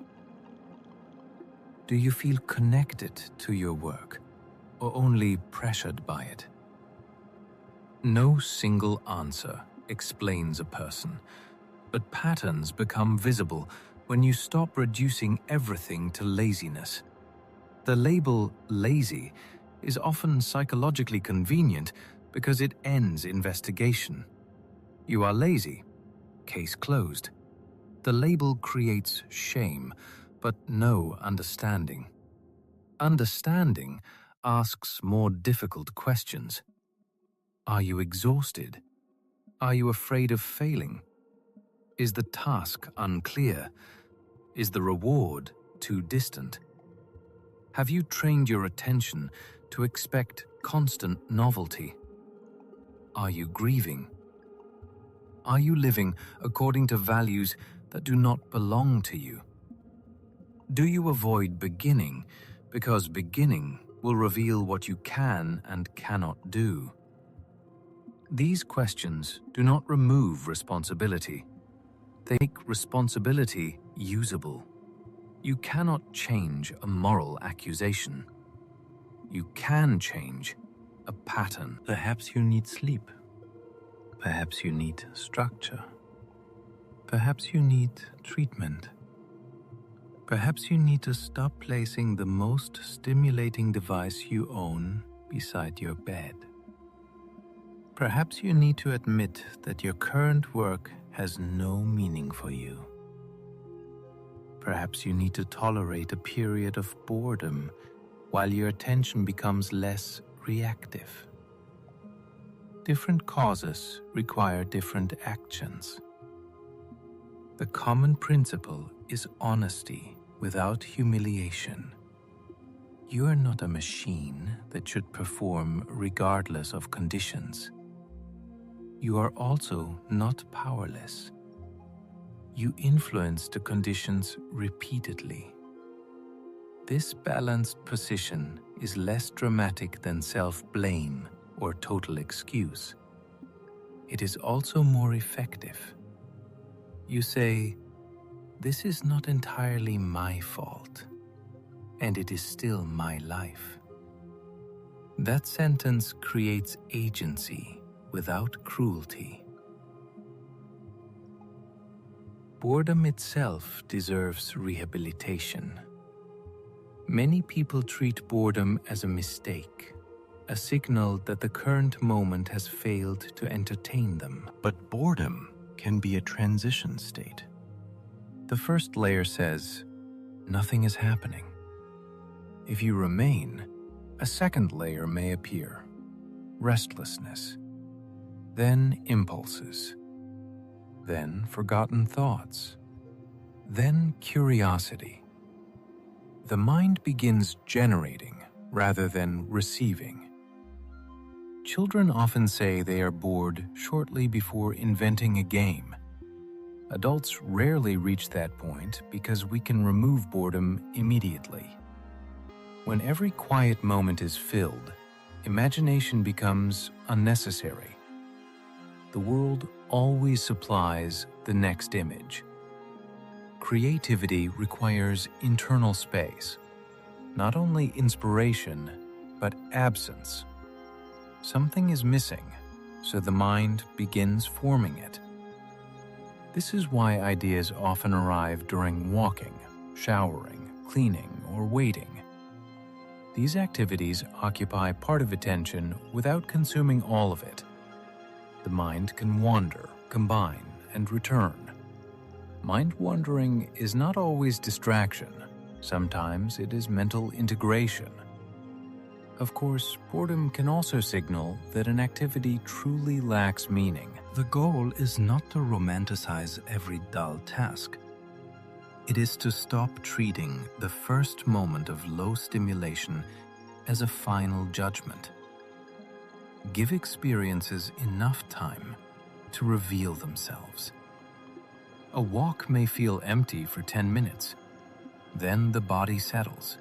Do you feel connected to your work or only pressured by it? No single answer explains a person, but patterns become visible when you stop reducing everything to laziness. The label lazy is often psychologically convenient because it ends investigation. You are lazy. Case closed. The label creates shame, but no understanding. Understanding asks more difficult questions. Are you exhausted? Are you afraid of failing? Is the task unclear? Is the reward too distant? Have you trained your attention to expect constant novelty? Are you grieving? Are you living according to values that do not belong to you? Do you avoid beginning because beginning will reveal what you can and cannot do? These questions do not remove responsibility. They make responsibility usable. You cannot change a moral accusation. You can change a pattern. Perhaps you need sleep. Perhaps you need structure. Perhaps you need treatment. Perhaps you need to stop placing the most stimulating device you own beside your bed. Perhaps you need to admit that your current work has no meaning for you. Perhaps you need to tolerate a period of boredom while your attention becomes less reactive. Different causes require different actions. The common principle is honesty without humiliation. You are not a machine that should perform regardless of conditions. You are also not powerless. You influence the conditions repeatedly. This balanced position is less dramatic than self-blame or total excuse. It is also more effective. You say, "This is not entirely my fault, and it is still my life." That sentence creates agency without cruelty. Boredom itself deserves rehabilitation. Many people treat boredom as a mistake, a signal that the current moment has failed to entertain them. But boredom can be a transition state. The first layer says, nothing is happening. If you remain, a second layer may appear, restlessness, then impulses, then forgotten thoughts, then curiosity. The mind begins generating rather than receiving. Children often say they are bored shortly before inventing a game. Adults rarely reach that point because we can remove boredom immediately. When every quiet moment is filled, imagination becomes unnecessary. The world always supplies the next image. Creativity requires internal space, not only inspiration, but absence. Something is missing, so the mind begins forming it. This is why ideas often arrive during walking, showering, cleaning, or waiting. These activities occupy part of attention without consuming all of it. The mind can wander, combine, and return. Mind wandering is not always distraction. Sometimes it is mental integration. Of course, boredom can also signal that an activity truly lacks meaning. The goal is not to romanticize every dull task. It is to stop treating the first moment of low stimulation as a final judgment. Give experiences enough time to reveal themselves. A walk may feel empty for 10 minutes. Then the body settles.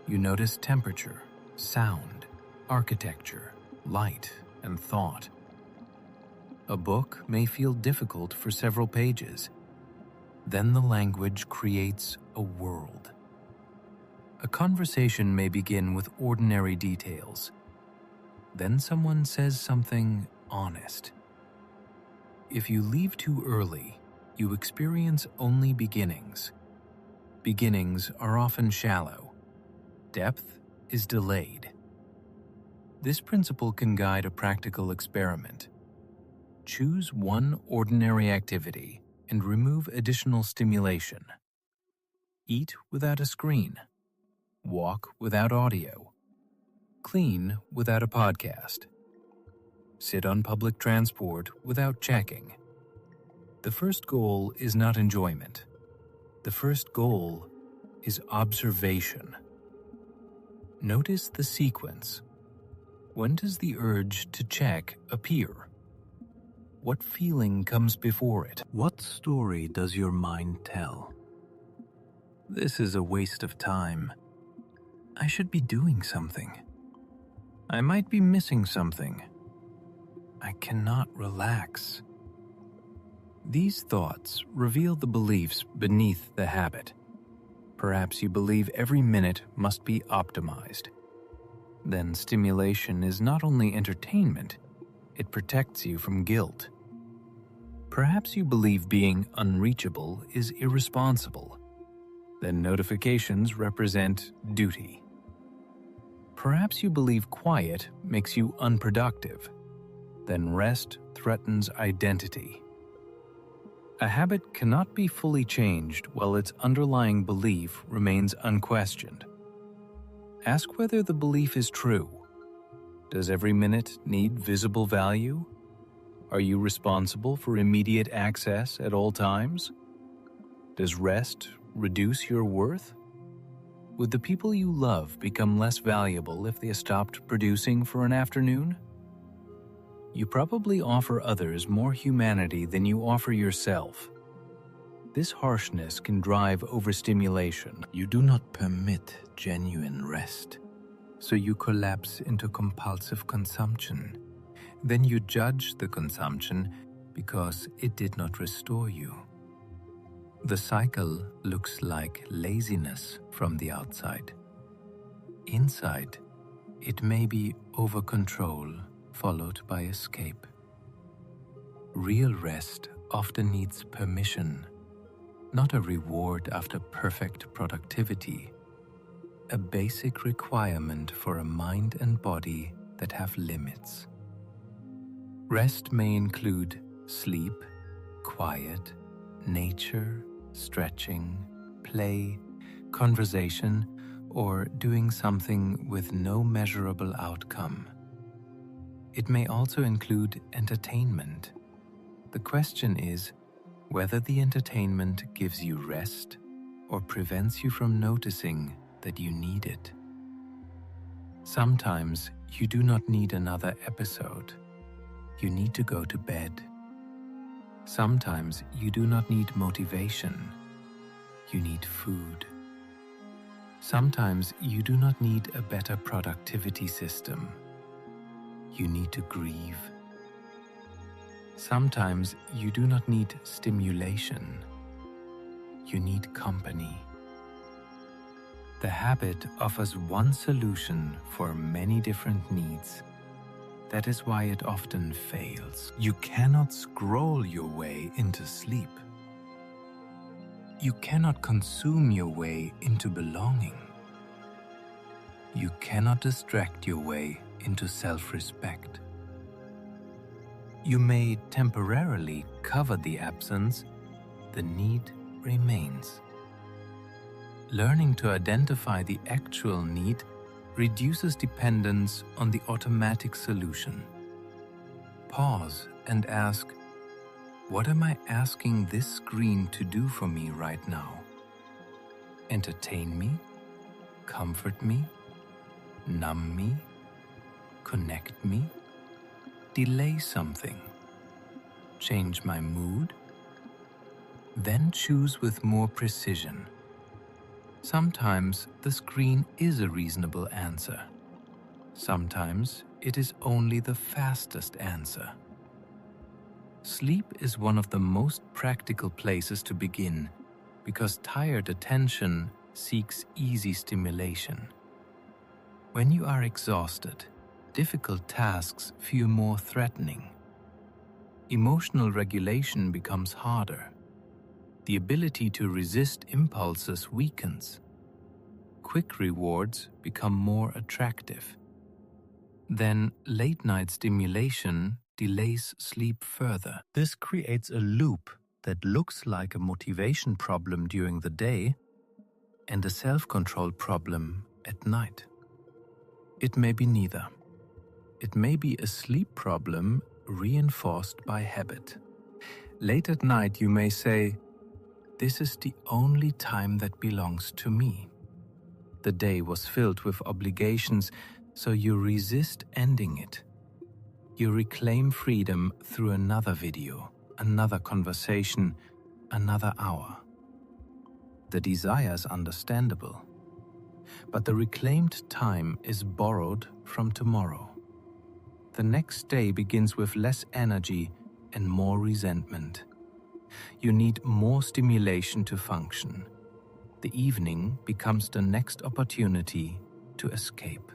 You notice temperature, sound, architecture, light, and thought. A book may feel difficult for several pages. Then the language creates a world. A conversation may begin with ordinary details. Then someone says something honest. If you leave too early, you experience only beginnings. Beginnings are often shallow. Depth is delayed. This principle can guide a practical experiment. Choose one ordinary activity and remove additional stimulation. Eat without a screen. Walk without audio. Clean without a podcast. Sit on public transport without checking. The first goal is not enjoyment. The first goal is observation. Notice the sequence. When does the urge to check appear? What feeling comes before it? What story does your mind tell? This is a waste of time. I should be doing something. I might be missing something. I cannot relax. These thoughts reveal the beliefs beneath the habit. Perhaps you believe every minute must be optimized. Then stimulation is not only entertainment, it protects you from guilt. Perhaps you believe being unreachable is irresponsible. Then notifications represent duty. Perhaps you believe quiet makes you unproductive. Then rest threatens identity. A habit cannot be fully changed while its underlying belief remains unquestioned. Ask whether the belief is true. Does every minute need visible value? Are you responsible for immediate access at all times? Does rest reduce your worth? Would the people you love become less valuable if they stopped producing for an afternoon? You probably offer others more humanity than you offer yourself. This harshness can drive overstimulation. You do not permit genuine rest, so you collapse into compulsive consumption. Then you judge the consumption because it did not restore you. The cycle looks like laziness from the outside. Inside, it may be over-control followed by escape. Real rest often needs permission, not a reward after perfect productivity, a basic requirement for a mind and body that have limits. Rest may include sleep, quiet, nature, stretching, play, conversation, or doing something with no measurable outcome. It may also include entertainment. The question is whether the entertainment gives you rest or prevents you from noticing that you need it. Sometimes you do not need another episode. You need to go to bed. Sometimes you do not need motivation. You need food. Sometimes you do not need a better productivity system. You need to grieve. Sometimes you do not need stimulation. You need company. The habit offers one solution for many different needs. That is why it often fails. You cannot scroll your way into sleep. You cannot consume your way into belonging. You cannot distract your way into self-respect. You may temporarily cover the absence, the need remains. Learning to identify the actual need reduces dependence on the automatic solution. Pause and ask, what am I asking this screen to do for me right now? Entertain me? Comfort me? Numb me? Connect me? Delay something? Change my mood? Then choose with more precision. Sometimes the screen is a reasonable answer. Sometimes it is only the fastest answer. Sleep is one of the most practical places to begin because tired attention seeks easy stimulation. When you are exhausted, difficult tasks feel more threatening. Emotional regulation becomes harder. The ability to resist impulses weakens. Quick rewards become more attractive. Then late-night stimulation delays sleep further. This creates a loop that looks like a motivation problem during the day and a self-control problem at night. It may be neither. It may be a sleep problem reinforced by habit. Late at night you may say, "This is the only time that belongs to me." The day was filled with obligations, so you resist ending it. You reclaim freedom through another video, another conversation, another hour. The desire is understandable, but the reclaimed time is borrowed from tomorrow. The next day begins with less energy and more resentment. You need more stimulation to function. The evening becomes the next opportunity to escape.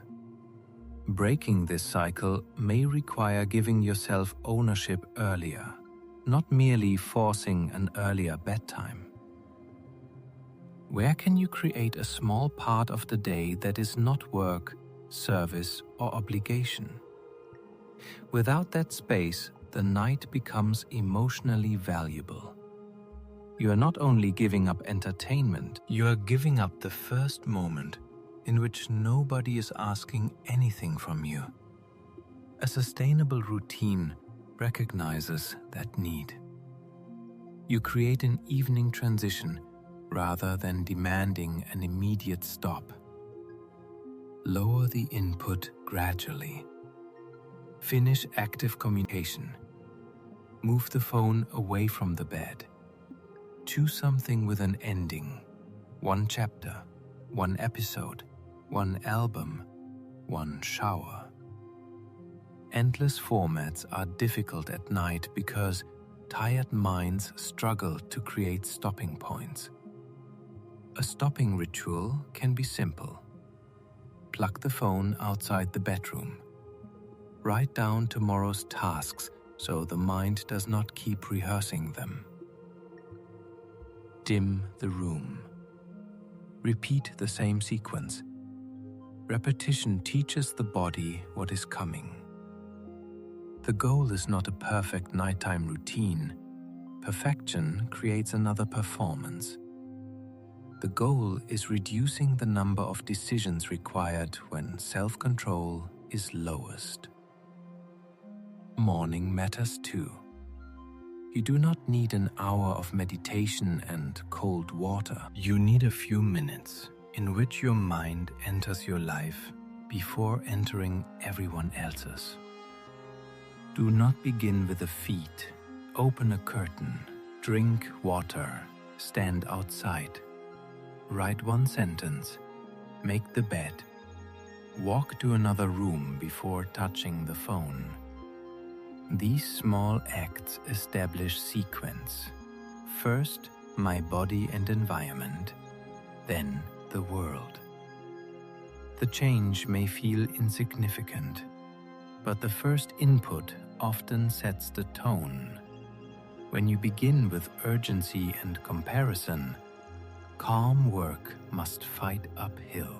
Breaking this cycle may require giving yourself ownership earlier, not merely forcing an earlier bedtime. Where can you create a small part of the day that is not work, service, or obligation? Without that space, the night becomes emotionally valuable. You are not only giving up entertainment, you are giving up the first moment in which nobody is asking anything from you. A sustainable routine recognizes that need. You create an evening transition rather than demanding an immediate stop. Lower the input gradually. Finish active communication. Move the phone away from the bed. Choose something with an ending. One chapter, one episode, one album, one shower. Endless formats are difficult at night because tired minds struggle to create stopping points. A stopping ritual can be simple. Plug the phone outside the bedroom. Write down tomorrow's tasks so the mind does not keep rehearsing them. Dim the room. Repeat the same sequence. Repetition teaches the body what is coming. The goal is not a perfect nighttime routine. Perfection creates another performance. The goal is reducing the number of decisions required when self-control is lowest. Morning matters too. You do not need an hour of meditation and cold water. You need a few minutes in which your mind enters your life before entering everyone else's. Do not begin with the feet. Open a curtain, drink water, stand outside. Write one sentence, make the bed, walk to another room before touching the phone. These small acts establish sequence. First, my body and environment, then the world. The change may feel insignificant, but the first input often sets the tone. When you begin with urgency and comparison, calm work must fight uphill.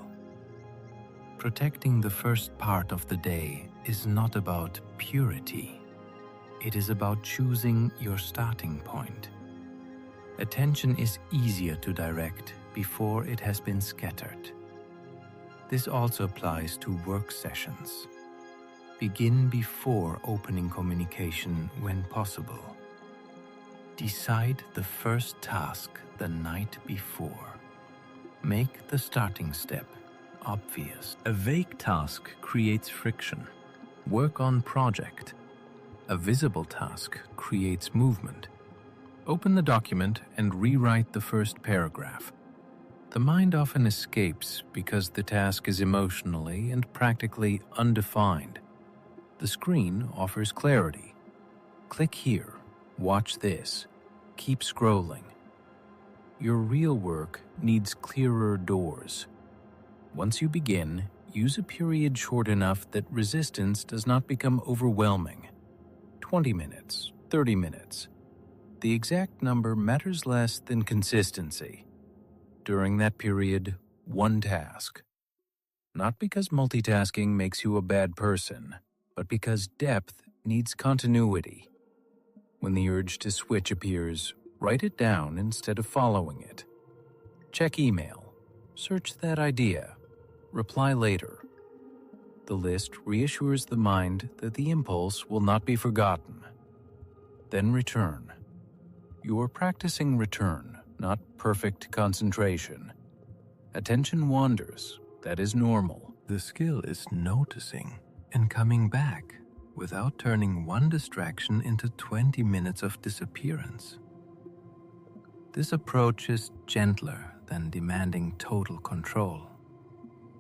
Protecting the first part of the day is not about purity. It is about choosing your starting point. Attention is easier to direct before it has been scattered. This also applies to work sessions. Begin before opening communication when possible. Decide the first task the night before. Make the starting step obvious. A vague task creates friction. Work on project. A visible task creates movement. Open the document and rewrite the first paragraph. The mind often escapes because the task is emotionally and practically undefined. The screen offers clarity. Click here, watch this, keep scrolling. Your real work needs clearer doors. Once you begin, use a period short enough that resistance does not become overwhelming. 20 minutes, 30 minutes. The exact number matters less than consistency. During that period, one task. Not because multitasking makes you a bad person, but because depth needs continuity. When the urge to switch appears, write it down instead of following it. Check email. Search that idea. Reply later. The list reassures the mind that the impulse will not be forgotten. Then return. You are practicing return, not perfect concentration. Attention wanders. That is normal. The skill is noticing and coming back without turning one distraction into 20 minutes of disappearance. This approach is gentler than demanding total control.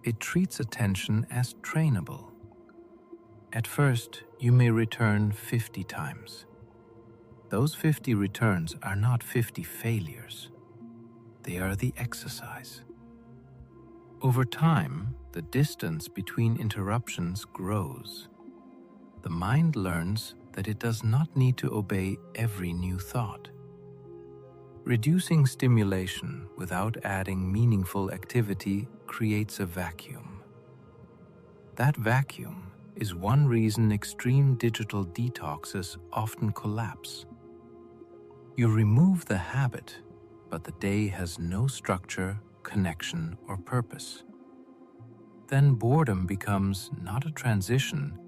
It treats attention as trainable. At first, you may return 50 times. Those 50 returns are not 50 failures. They are the exercise. Over time, the distance between interruptions grows. The mind learns that it does not need to obey every new thought. Reducing stimulation without adding meaningful activity creates a vacuum. That vacuum is one reason extreme digital detoxes often collapse. You remove the habit, but the day has no structure, connection, or purpose. Then boredom becomes not a transition,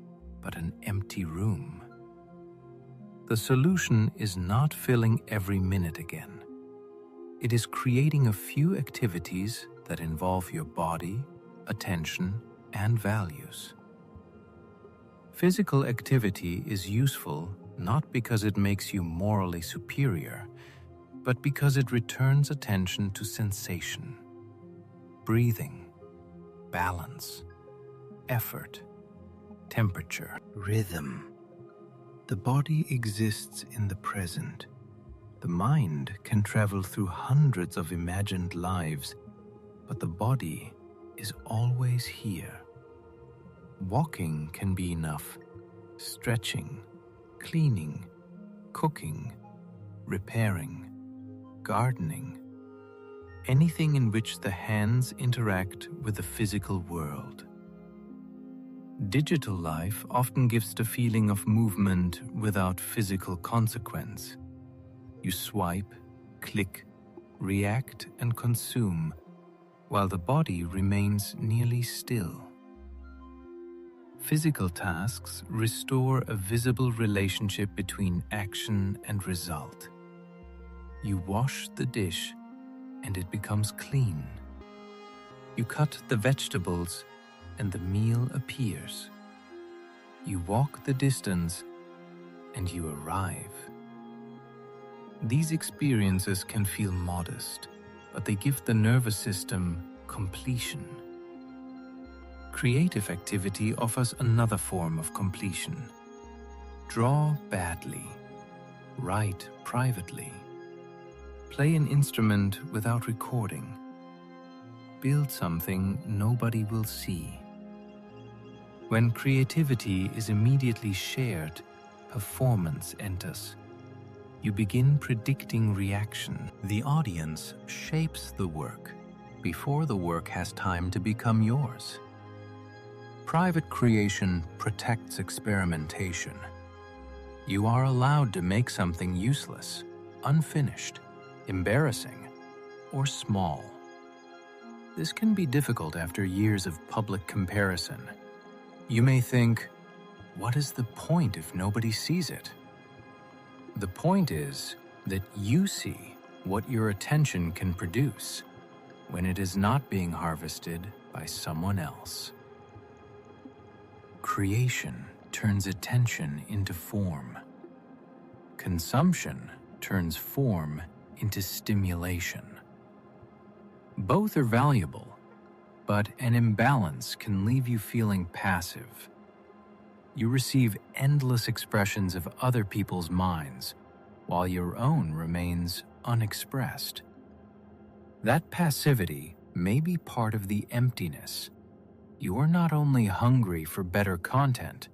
but an empty room. The solution is not filling every minute again. It is creating a few activities that involve your body, attention, and values. Physical activity is useful not because it makes you morally superior, but because it returns attention to sensation, breathing, balance, effort, temperature, rhythm. The body exists in the present. The mind can travel through hundreds of imagined lives, but the body is always here. Walking can be enough. Stretching, cleaning, cooking, repairing, gardening, anything in which the hands interact with the physical world. Digital life often gives the feeling of movement without physical consequence. You swipe, click, react, and consume, while the body remains nearly still. Physical tasks restore a visible relationship between action and result. You wash the dish, and it becomes clean. You cut the vegetables, and the meal appears. You walk the distance, and you arrive. These experiences can feel modest, but they give the nervous system completion. Creative activity offers another form of completion. Draw badly, write privately, play an instrument without recording, build something nobody will see. When creativity is immediately shared, performance enters. You begin predicting reaction. The audience shapes the work before the work has time to become yours. Private creation protects experimentation. You are allowed to make something useless, unfinished, embarrassing, or small. This can be difficult after years of public comparison. You may think, what is the point if nobody sees it? The point is that you see what your attention can produce when it is not being harvested by someone else. Creation turns attention into form. Consumption turns form into stimulation. Both are valuable, but an imbalance can leave you feeling passive. You receive endless expressions of other people's minds, while your own remains unexpressed. That passivity may be part of the emptiness. You are not only hungry for better content,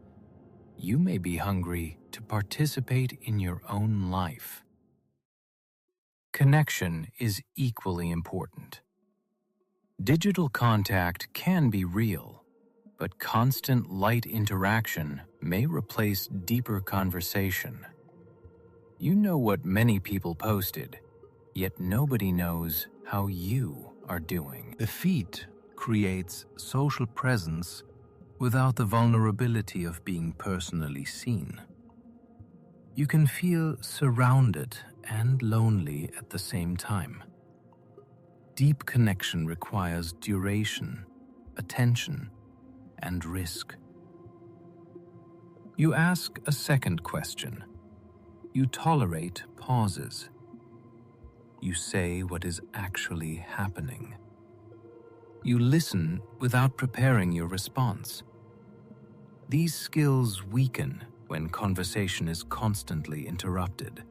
you may be hungry to participate in your own life. Connection is equally important. Digital contact can be real, but constant light interaction may replace deeper conversation. You know what many people posted, yet nobody knows how you are doing. The feed creates social presence without the vulnerability of being personally seen. You can feel surrounded and lonely at the same time. Deep connection requires duration, attention, and risk. You ask a second question. You tolerate pauses. You say what is actually happening. You listen without preparing your response. These skills weaken when conversation is constantly interrupted.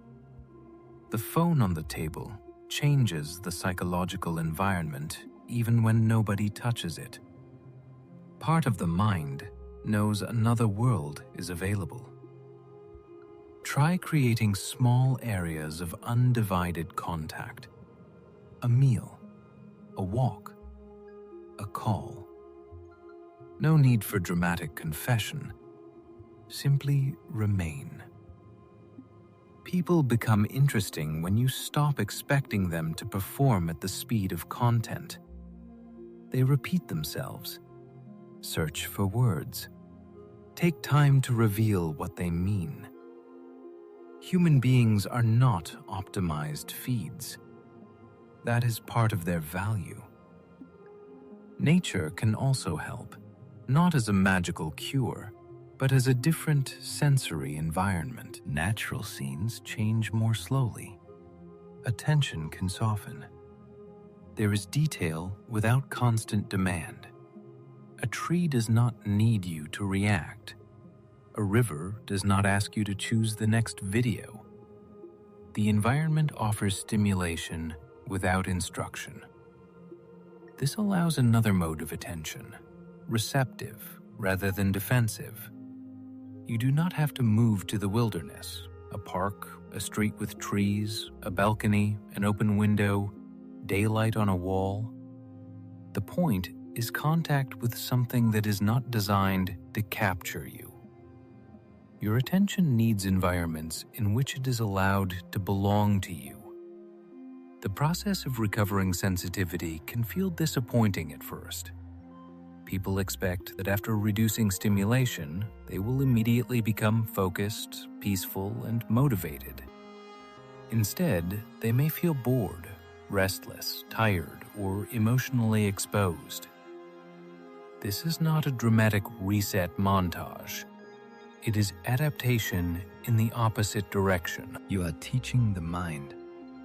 The phone on the table changes the psychological environment even when nobody touches it. Part of the mind knows another world is available. Try creating small areas of undivided contact. A meal, a walk, a call. No need for dramatic confession. Simply remain. People become interesting when you stop expecting them to perform at the speed of content. They repeat themselves. Search for words. Take time to reveal what they mean. Human beings are not optimized feeds. That is part of their value. Nature can also help, not as a magical cure, but as a different sensory environment. Natural scenes change more slowly. Attention can soften. There is detail without constant demand. A tree does not need you to react. A river does not ask you to choose the next video. The environment offers stimulation without instruction. This allows another mode of attention, receptive rather than defensive. You do not have to move to the wilderness, a park, a street with trees, a balcony, an open window, daylight on a wall. The point is contact with something that is not designed to capture you. Your attention needs environments in which it is allowed to belong to you. The process of recovering sensitivity can feel disappointing at first. People expect that after reducing stimulation, they will immediately become focused, peaceful, and motivated. Instead, they may feel bored, restless, tired, or emotionally exposed. This is not a dramatic reset montage. It is adaptation in the opposite direction. You are teaching the mind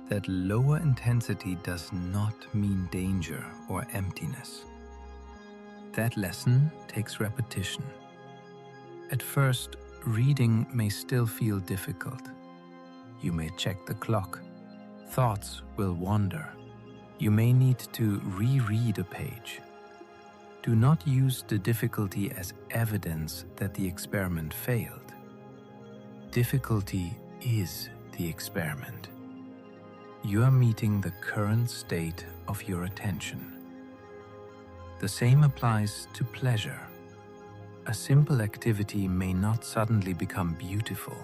that lower intensity does not mean danger or emptiness. That lesson takes repetition. At first, reading may still feel difficult. You may check the clock. Thoughts will wander. You may need to reread a page. Do not use the difficulty as evidence that the experiment failed. Difficulty is the experiment. You are meeting the current state of your attention. The same applies to pleasure. A simple activity may not suddenly become beautiful.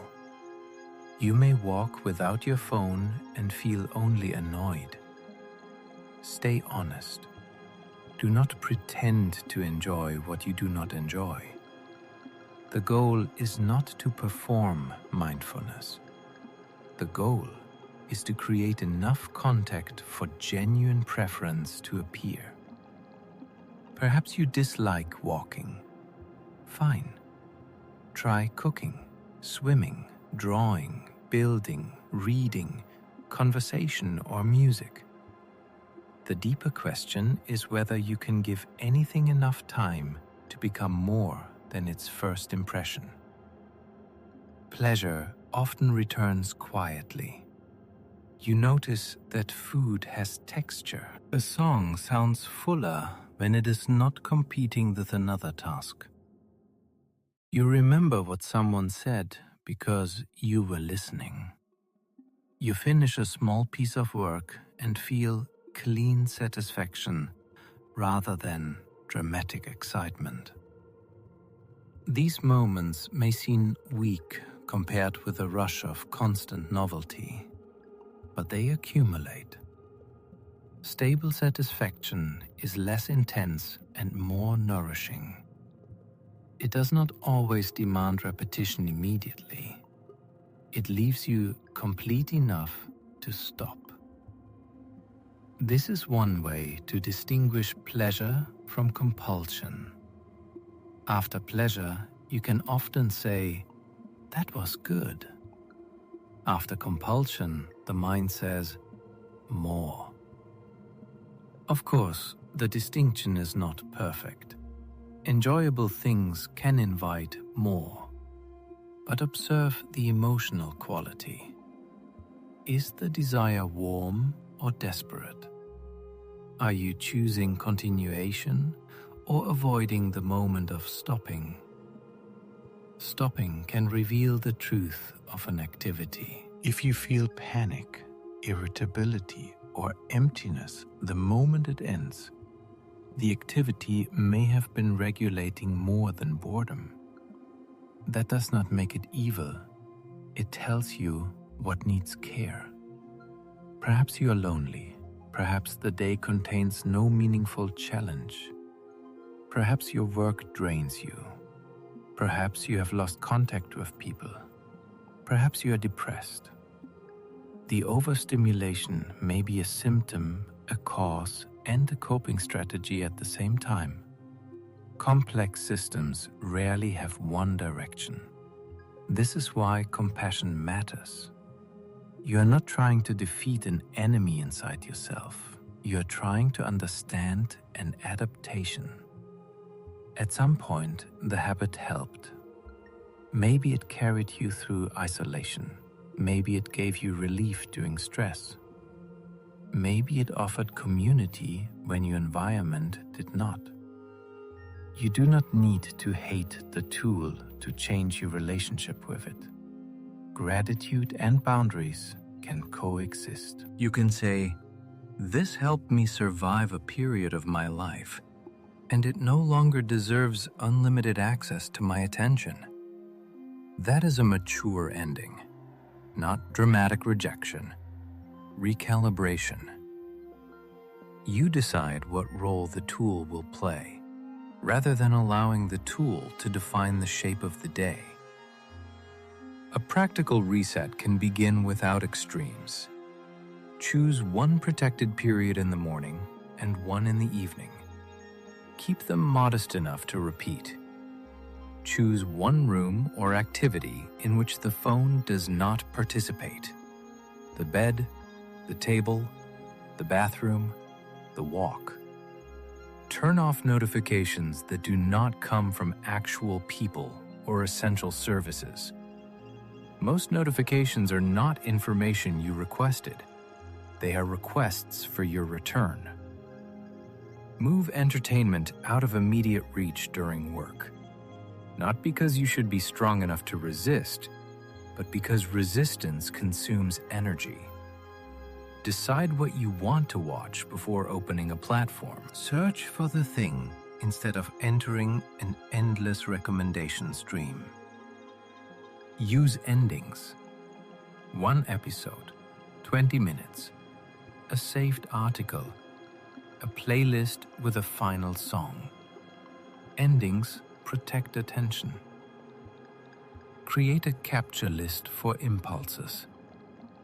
You may walk without your phone and feel only annoyed. Stay honest. Do not pretend to enjoy what you do not enjoy. The goal is not to perform mindfulness. The goal is to create enough contact for genuine preference to appear. Perhaps you dislike walking. Fine. Try cooking, swimming, drawing, building, reading, conversation, or music. The deeper question is whether you can give anything enough time to become more than its first impression. Pleasure often returns quietly. You notice that food has texture. A song sounds fuller when it is not competing with another task. You remember what someone said because you were listening. You finish a small piece of work and feel clean satisfaction rather than dramatic excitement. These moments may seem weak compared with the rush of constant novelty, but they accumulate. Stable satisfaction is less intense and more nourishing. It does not always demand repetition immediately. It leaves you complete enough to stop. This is one way to distinguish pleasure from compulsion. After pleasure, you can often say, "That was good." After compulsion, the mind says, "More." Of course, the distinction is not perfect. Enjoyable things can invite more, but observe the emotional quality. Is the desire warm or desperate? Are you choosing continuation or avoiding the moment of stopping? Stopping can reveal the truth of an activity. If you feel panic, irritability, or emptiness the moment it ends, The activity may have been regulating more than boredom. That does not make it evil. It tells you what needs care. Perhaps you are lonely. Perhaps the day contains no meaningful challenge. Perhaps your work drains you. Perhaps you have lost contact with people. Perhaps you are depressed. The overstimulation may be a symptom, a cause, and a coping strategy at the same time. Complex systems rarely have one direction. This is why compassion matters. You are not trying to defeat an enemy inside yourself. You are trying to understand an adaptation. At some point, the habit helped. Maybe it carried you through isolation. Maybe it gave you relief during stress. Maybe it offered community when your environment did not. You do not need to hate the tool to change your relationship with it. Gratitude and boundaries can coexist. You can say, "This helped me survive a period of my life, and it no longer deserves unlimited access to my attention." That is a mature ending, not dramatic rejection. Recalibration. You decide what role the tool will play, rather than allowing the tool to define the shape of the day. A practical reset can begin without extremes. Choose one protected period in the morning and one in the evening. Keep them modest enough to repeat. Choose one room or activity in which the phone does not participate. The bed, the table, the bathroom, the walk. Turn off notifications that do not come from actual people or essential services. Most notifications are not information you requested. They are requests for your return. Move entertainment out of immediate reach during work. Not because you should be strong enough to resist, but because resistance consumes energy. Decide what you want to watch before opening a platform. search for the thing instead of entering an endless recommendation stream. Use endings. One episode, 20 minutes, a saved article, a playlist with a final song. Endings protect attention. Create a capture list for impulses.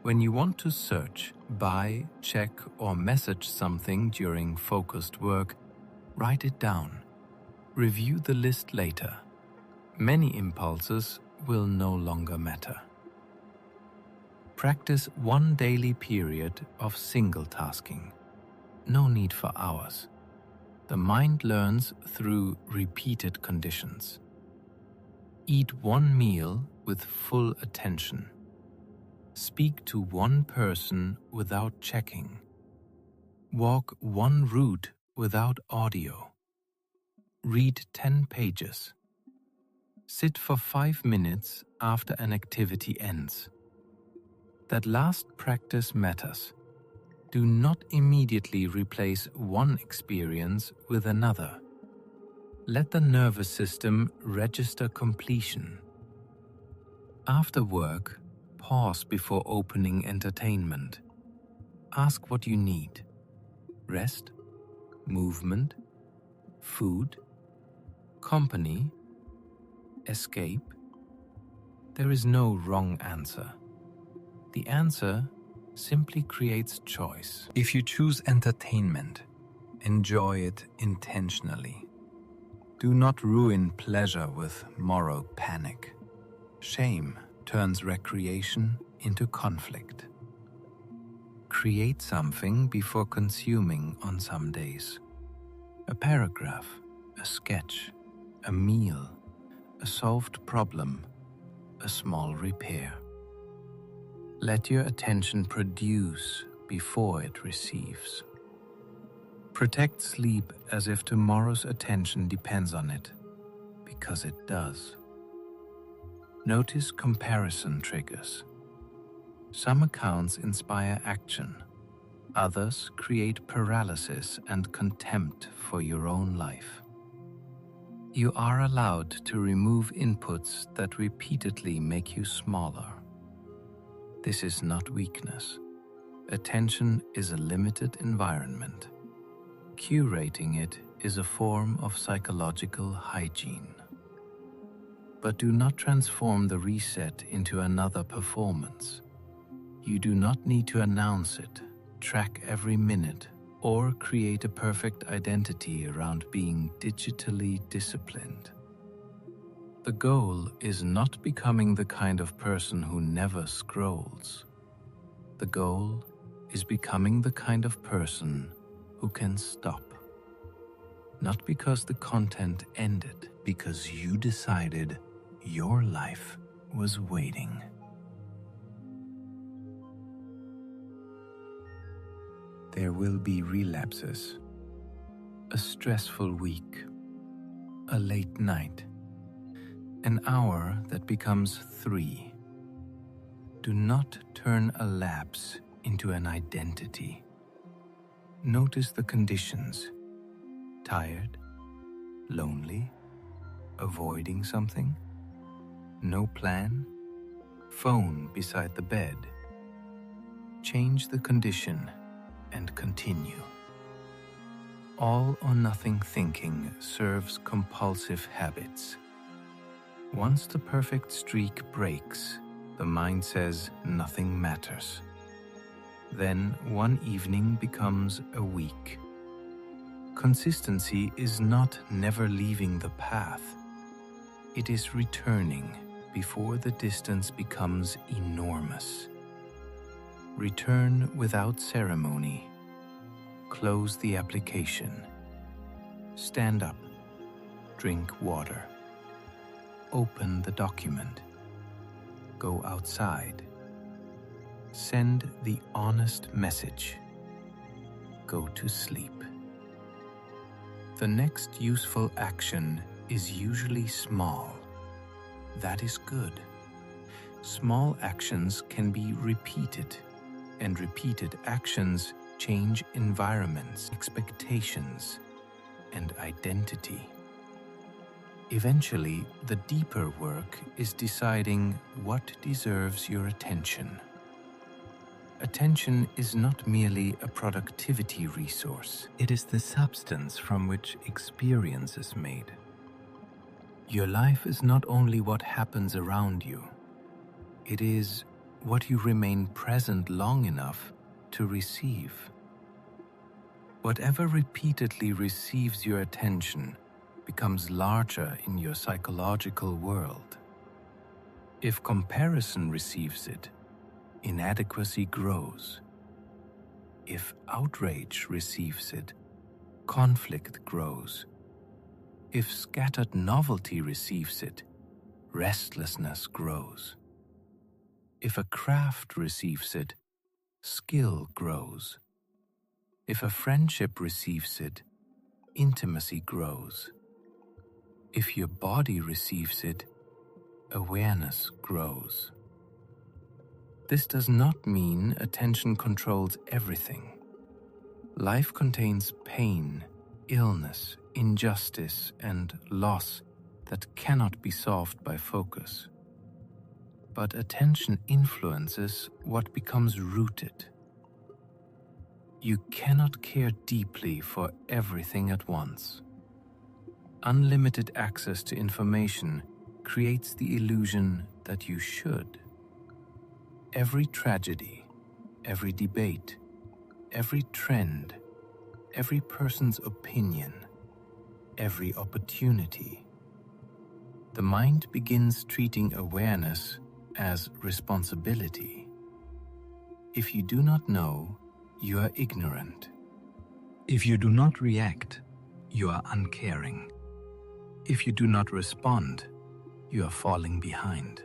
When you want to search, buy, check, or message something during focused work, write it down. Review the list later. Many impulses will no longer matter. Practice one daily period of single tasking. No need for hours. The mind learns through repeated conditions. Eat one meal with full attention. Speak to one person without checking. Walk one route without audio. Read 10 pages. Sit for 5 minutes after an activity ends. That last practice matters. Do not immediately replace one experience with another. Let the nervous system register completion. After work, pause before opening entertainment. Ask what you need. Rest, movement, food, company, escape. There is no wrong answer. The answer simply creates choice. If you choose entertainment, enjoy it intentionally. Do not ruin pleasure with moral panic. Shame turns recreation into conflict. Create something before consuming on some days. A paragraph, a sketch, a meal, a solved problem, a small repair. Let your attention produce before it receives. Protect sleep as if tomorrow's attention depends on it, because it does. Notice comparison triggers. Some accounts inspire action. Others create paralysis and contempt for your own life. You are allowed to remove inputs that repeatedly make you smaller. This is not weakness. Attention is a limited environment. Curating it is a form of psychological hygiene. But do not transform the reset into another performance. You do not need to announce it, track every minute, or create a perfect identity around being digitally disciplined. The goal is not becoming the kind of person who never scrolls. The goal is becoming the kind of person who can stop. Not because the content ended, because you decided your life was waiting. There will be relapses, a stressful week, a late night, an hour that becomes 3. Do not turn a lapse into an identity. Notice the conditions: tired, lonely, avoiding something, no plan, phone beside the bed. Change the condition and continue. All or nothing thinking serves compulsive habits. Once the perfect streak breaks, the mind says nothing matters. Then one evening becomes a week. Consistency is not never leaving the path. It is returning before the distance becomes enormous. Return without ceremony. Close the application. Stand up. Drink water. Open the document. Go outside. Send the honest message. Go to sleep. The next useful action is usually small. That is good. Small actions can be repeated, and repeated actions change environments, expectations, and identity. Eventually, the deeper work is deciding what deserves your attention. Attention is not merely a productivity resource. It is the substance from which experience is made. Your life is not only what happens around you. It is what you remain present long enough to receive. Whatever repeatedly receives your attention becomes larger in your psychological world. If comparison receives it, inadequacy grows. If outrage receives it, conflict grows. If scattered novelty receives it, restlessness grows. If a craft receives it, skill grows. If a friendship receives it, intimacy grows. If your body receives it, awareness grows. This does not mean attention controls everything. Life contains pain, illness, injustice, and loss that cannot be solved by focus. But attention influences what becomes rooted. You cannot care deeply for everything at once. Unlimited access to information creates the illusion that you should. Every tragedy, every debate, every trend, every person's opinion, every opportunity. The mind begins treating awareness as responsibility. If you do not know, you are ignorant. If you do not react, you are uncaring. If you do not respond, you are falling behind.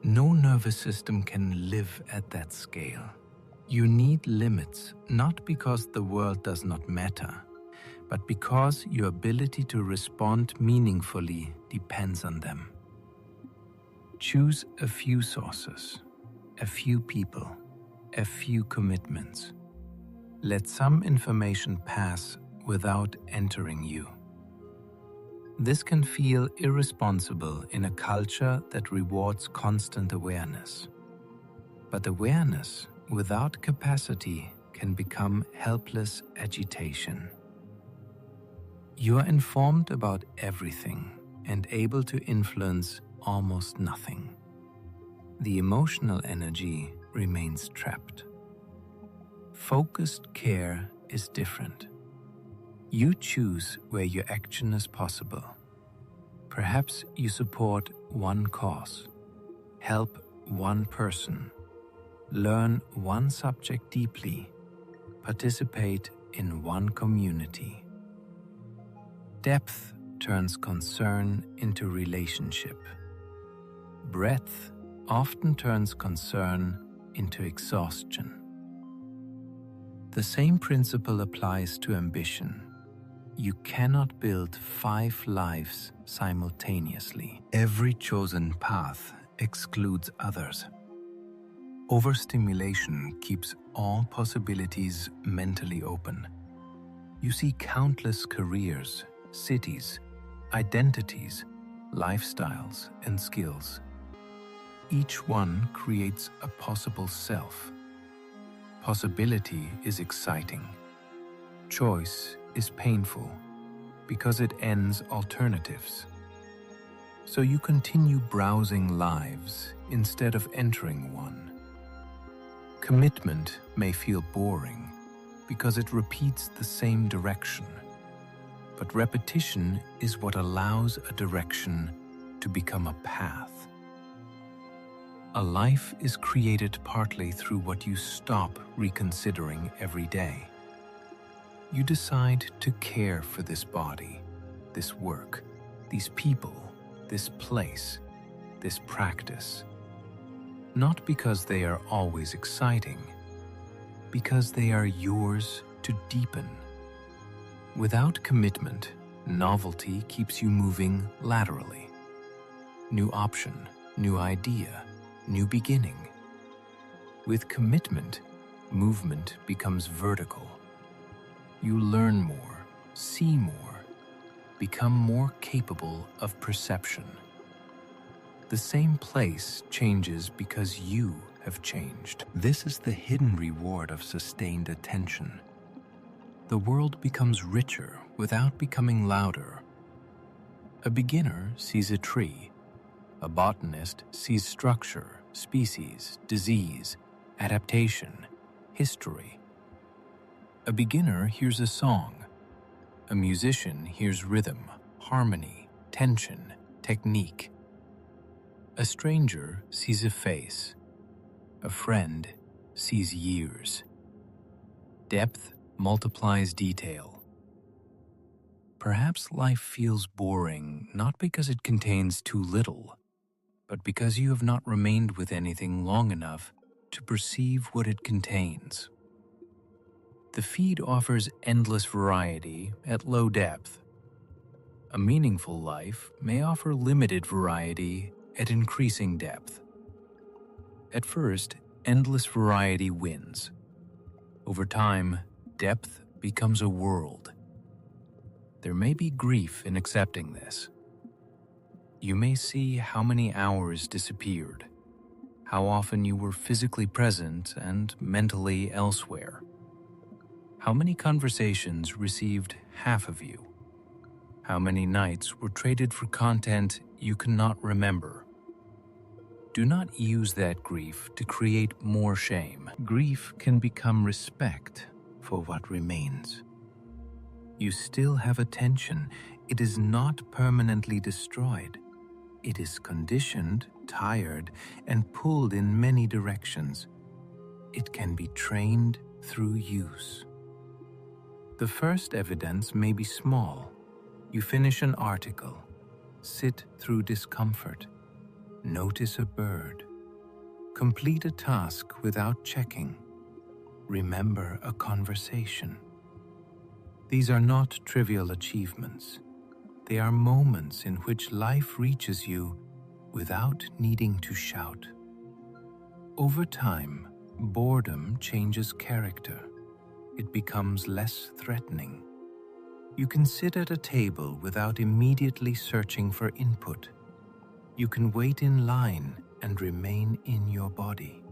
No nervous system can live at that scale. You need limits, not because the world does not matter, but because your ability to respond meaningfully depends on them. Choose a few sources, a few people, a few commitments. Let some information pass without entering you. This can feel irresponsible in a culture that rewards constant awareness. But awareness without capacity can become helpless agitation. You are informed about everything and able to influence almost nothing. The emotional energy remains trapped. Focused care is different. You choose where your action is possible. Perhaps you support one cause, help one person, learn one subject deeply, participate in one community. Depth turns concern into relationship. Breadth often turns concern into exhaustion. The same principle applies to ambition. You cannot build 5 lives simultaneously. Every chosen path excludes others. Overstimulation keeps all possibilities mentally open. You see countless careers, cities, identities, lifestyles, and skills. Each one creates a possible self. Possibility is exciting. Choice is painful because it ends alternatives. So you continue browsing lives instead of entering one. Commitment may feel boring because it repeats the same direction. But repetition is what allows a direction to become a path. A life is created partly through what you stop reconsidering every day. You decide to care for this body, this work, these people, this place, this practice. Not because they are always exciting, because they are yours to deepen. Without commitment, novelty keeps you moving laterally. New option, new idea, new beginning. With commitment, movement becomes vertical. You learn more, see more, become more capable of perception. The same place changes because you have changed. This is the hidden reward of sustained attention. The world becomes richer without becoming louder. A beginner sees a tree. A botanist sees structure, species, disease, adaptation, history. A beginner hears a song. A musician hears rhythm, harmony, tension, technique. A stranger sees a face. A friend sees years. Depth multiplies detail. Perhaps life feels boring not because it contains too little, but because you have not remained with anything long enough to perceive what it contains. The feed offers endless variety at low depth. A meaningful life may offer limited variety at increasing depth. At first, endless variety wins. Over time, depth becomes a world. There may be grief in accepting this. You may see how many hours disappeared, how often you were physically present and mentally elsewhere, how many conversations received half of you, how many nights were traded for content you cannot remember. Do not use that grief to create more shame. Grief can become respect for what remains. You still have attention. It is not permanently destroyed. It is conditioned, tired, and pulled in many directions. It can be trained through use. The first evidence may be small. You finish an article, sit through discomfort, notice a bird, complete a task without checking, remember a conversation. These are not trivial achievements. They are moments in which life reaches you without needing to shout. Over time, boredom changes character. It becomes less threatening. You can sit at a table without immediately searching for input. You can wait in line and remain in your body.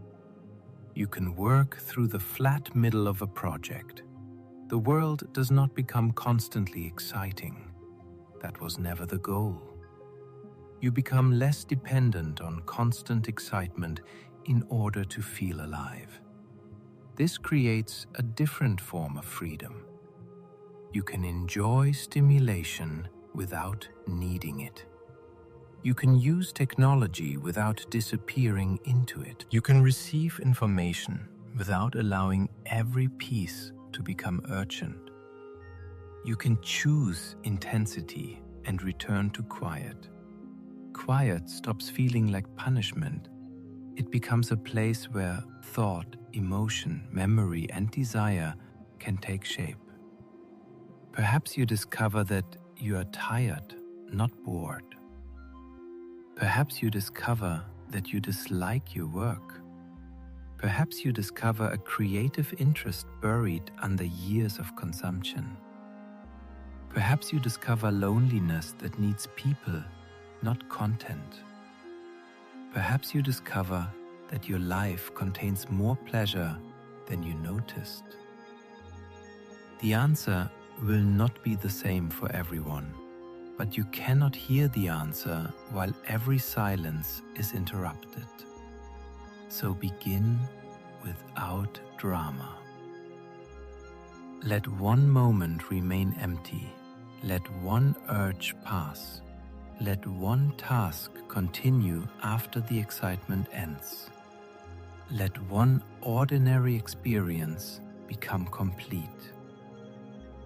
You can work through the flat middle of a project. The world does not become constantly exciting. That was never the goal. You become less dependent on constant excitement in order to feel alive. This creates a different form of freedom. You can enjoy stimulation without needing it. You can use technology without disappearing into it. You can receive information without allowing every piece to become urgent. You can choose intensity and return to quiet. Quiet stops feeling like punishment. It becomes a place where thought, emotion, memory, and desire can take shape. Perhaps you discover that you are tired, not bored. Perhaps you discover that you dislike your work. Perhaps you discover a creative interest buried under years of consumption. Perhaps you discover loneliness that needs people, not content. Perhaps you discover that your life contains more pleasure than you noticed. The answer will not be the same for everyone, but you cannot hear the answer while every silence is interrupted. So begin without drama. Let one moment remain empty. Let one urge pass. Let one task continue after the excitement ends. Let one ordinary experience become complete.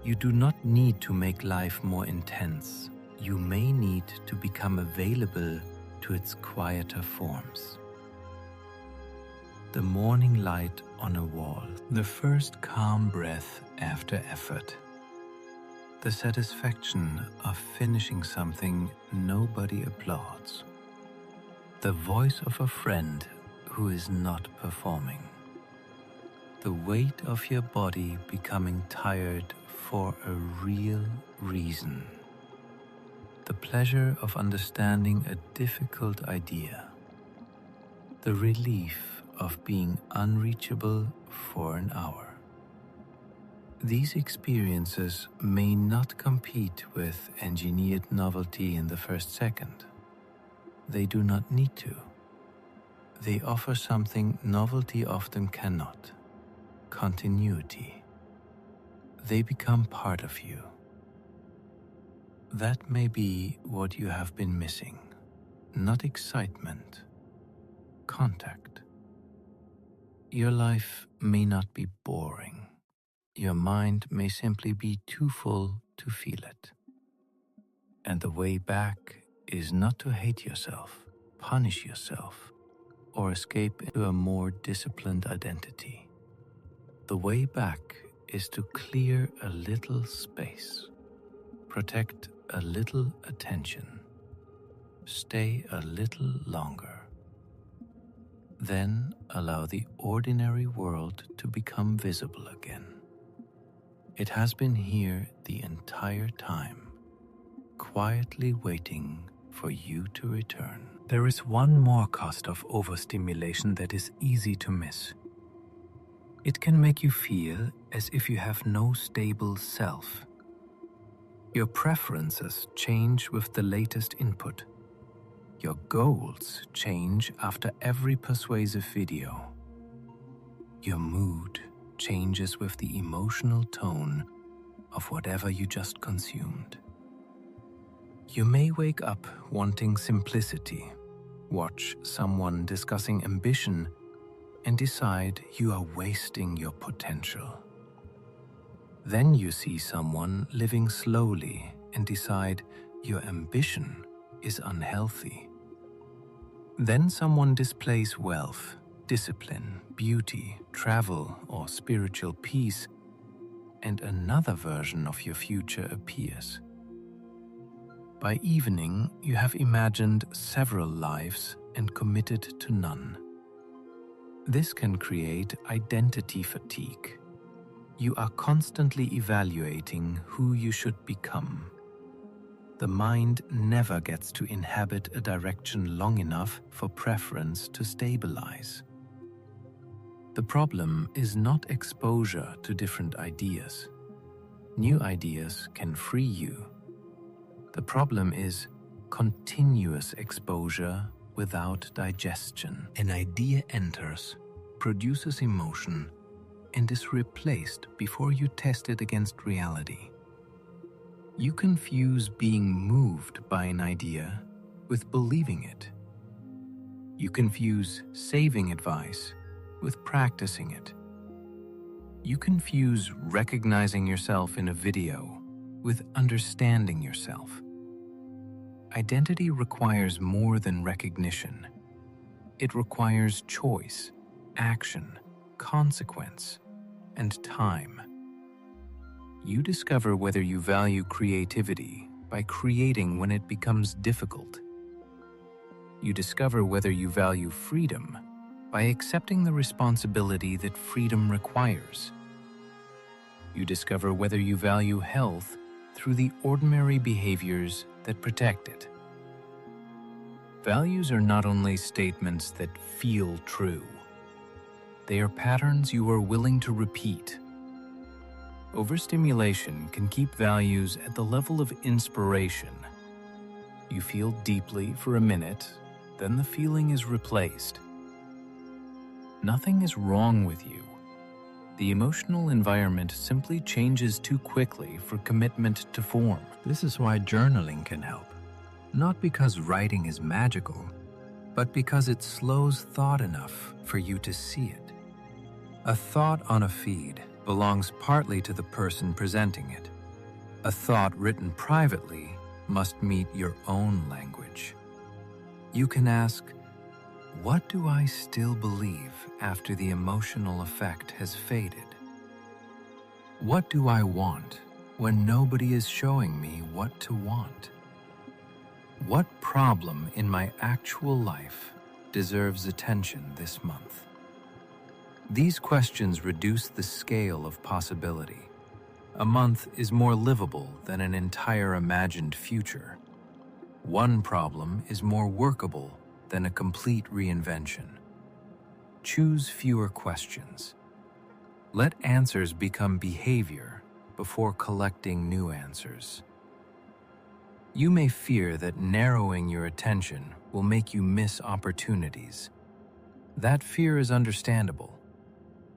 You do not need to make life more intense. You may need to become available to its quieter forms. The morning light on a wall, the first calm breath after effort, the satisfaction of finishing something nobody applauds, the voice of a friend who is not performing, the weight of your body becoming tired for a real reason, the pleasure of understanding a difficult idea, the relief of being unreachable for an hour. These experiences may not compete with engineered novelty in the first second. They do not need to. They offer something novelty often cannot: continuity. They become part of you. That may be what you have been missing. Not excitement, contact. Your life may not be boring. Your mind may simply be too full to feel it. And the way back is not to hate yourself, punish yourself, or escape into a more disciplined identity. The way back is to clear a little space, protect a little attention, stay a little longer. Then allow the ordinary world to become visible again. It has been here the entire time, quietly waiting for you to return. There is one more cost of overstimulation that is easy to miss. It can make you feel as if you have no stable self. Your preferences change with the latest input. Your goals change after every persuasive video. Your mood changes with the emotional tone of whatever you just consumed. You may wake up wanting simplicity, watch someone discussing ambition, and decide you are wasting your potential. Then you see someone living slowly and decide your ambition is unhealthy. Then someone displays wealth, discipline, beauty, travel, or spiritual peace, and another version of your future appears. By evening, you have imagined several lives and committed to none. This can create identity fatigue. You are constantly evaluating who you should become. The mind never gets to inhabit a direction long enough for preference to stabilize. The problem is not exposure to different ideas. New ideas can free you. The problem is continuous exposure without digestion. An idea enters, produces emotion, and is replaced before you test it against reality. You confuse being moved by an idea with believing it. You confuse saving advice with practicing it. You confuse recognizing yourself in a video with understanding yourself. Identity requires more than recognition. It requires choice, action, consequence, and time. You discover whether you value creativity by creating when it becomes difficult. You discover whether you value freedom by accepting the responsibility that freedom requires. You discover whether you value health through the ordinary behaviors that protect it. Values are not only statements that feel true. They are patterns you are willing to repeat. Overstimulation can keep values at the level of inspiration. You feel deeply for a minute, then the feeling is replaced. Nothing is wrong with you. The emotional environment simply changes too quickly for commitment to form. This is why journaling can help. Not because writing is magical, but because it slows thought enough for you to see it. A thought on a feed belongs partly to the person presenting it. A thought written privately must meet your own language. You can ask, what do I still believe after the emotional effect has faded? What do I want when nobody is showing me what to want? What problem in my actual life deserves attention this month? These questions reduce the scale of possibility. A month is more livable than an entire imagined future. One problem is more workable than a complete reinvention. Choose fewer questions. Let answers become behavior before collecting new answers. You may fear that narrowing your attention will make you miss opportunities. That fear is understandable,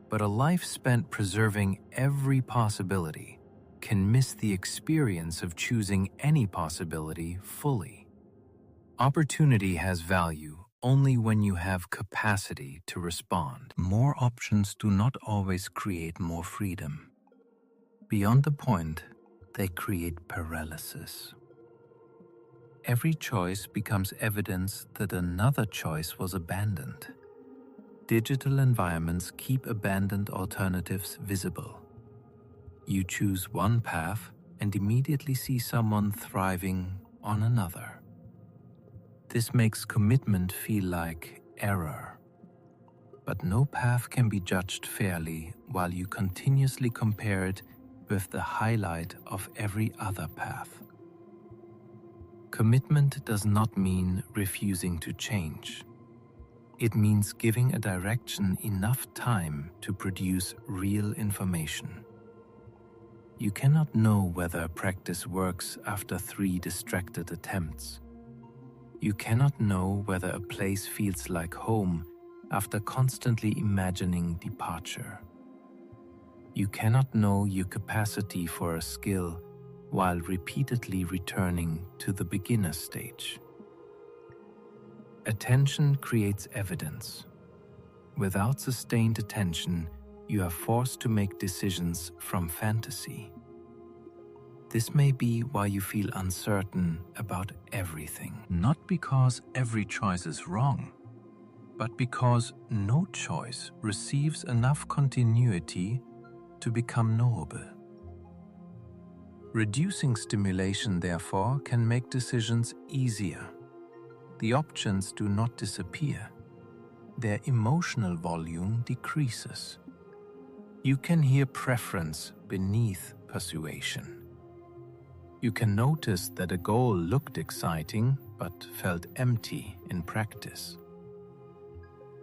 but a life spent preserving every possibility can miss the experience of choosing any possibility fully. Opportunity has value only when you have capacity to respond. More options do not always create more freedom. Beyond a point, they create paralysis. Every choice becomes evidence that another choice was abandoned. Digital environments keep abandoned alternatives visible. You choose one path and immediately see someone thriving on another. This makes commitment feel like error. But no path can be judged fairly while you continuously compare it with the highlight of every other path. Commitment does not mean refusing to change. It means giving a direction enough time to produce real information. You cannot know whether a practice works after 3 distracted attempts. You cannot know whether a place feels like home after constantly imagining departure. You cannot know your capacity for a skill while repeatedly returning to the beginner stage. Attention creates evidence. Without sustained attention, you are forced to make decisions from fantasy. This may be why you feel uncertain about everything. Not because every choice is wrong, but because no choice receives enough continuity to become knowable. Reducing stimulation, therefore, can make decisions easier. The options do not disappear. Their emotional volume decreases. You can hear preference beneath persuasion. You can notice that a goal looked exciting but felt empty in practice.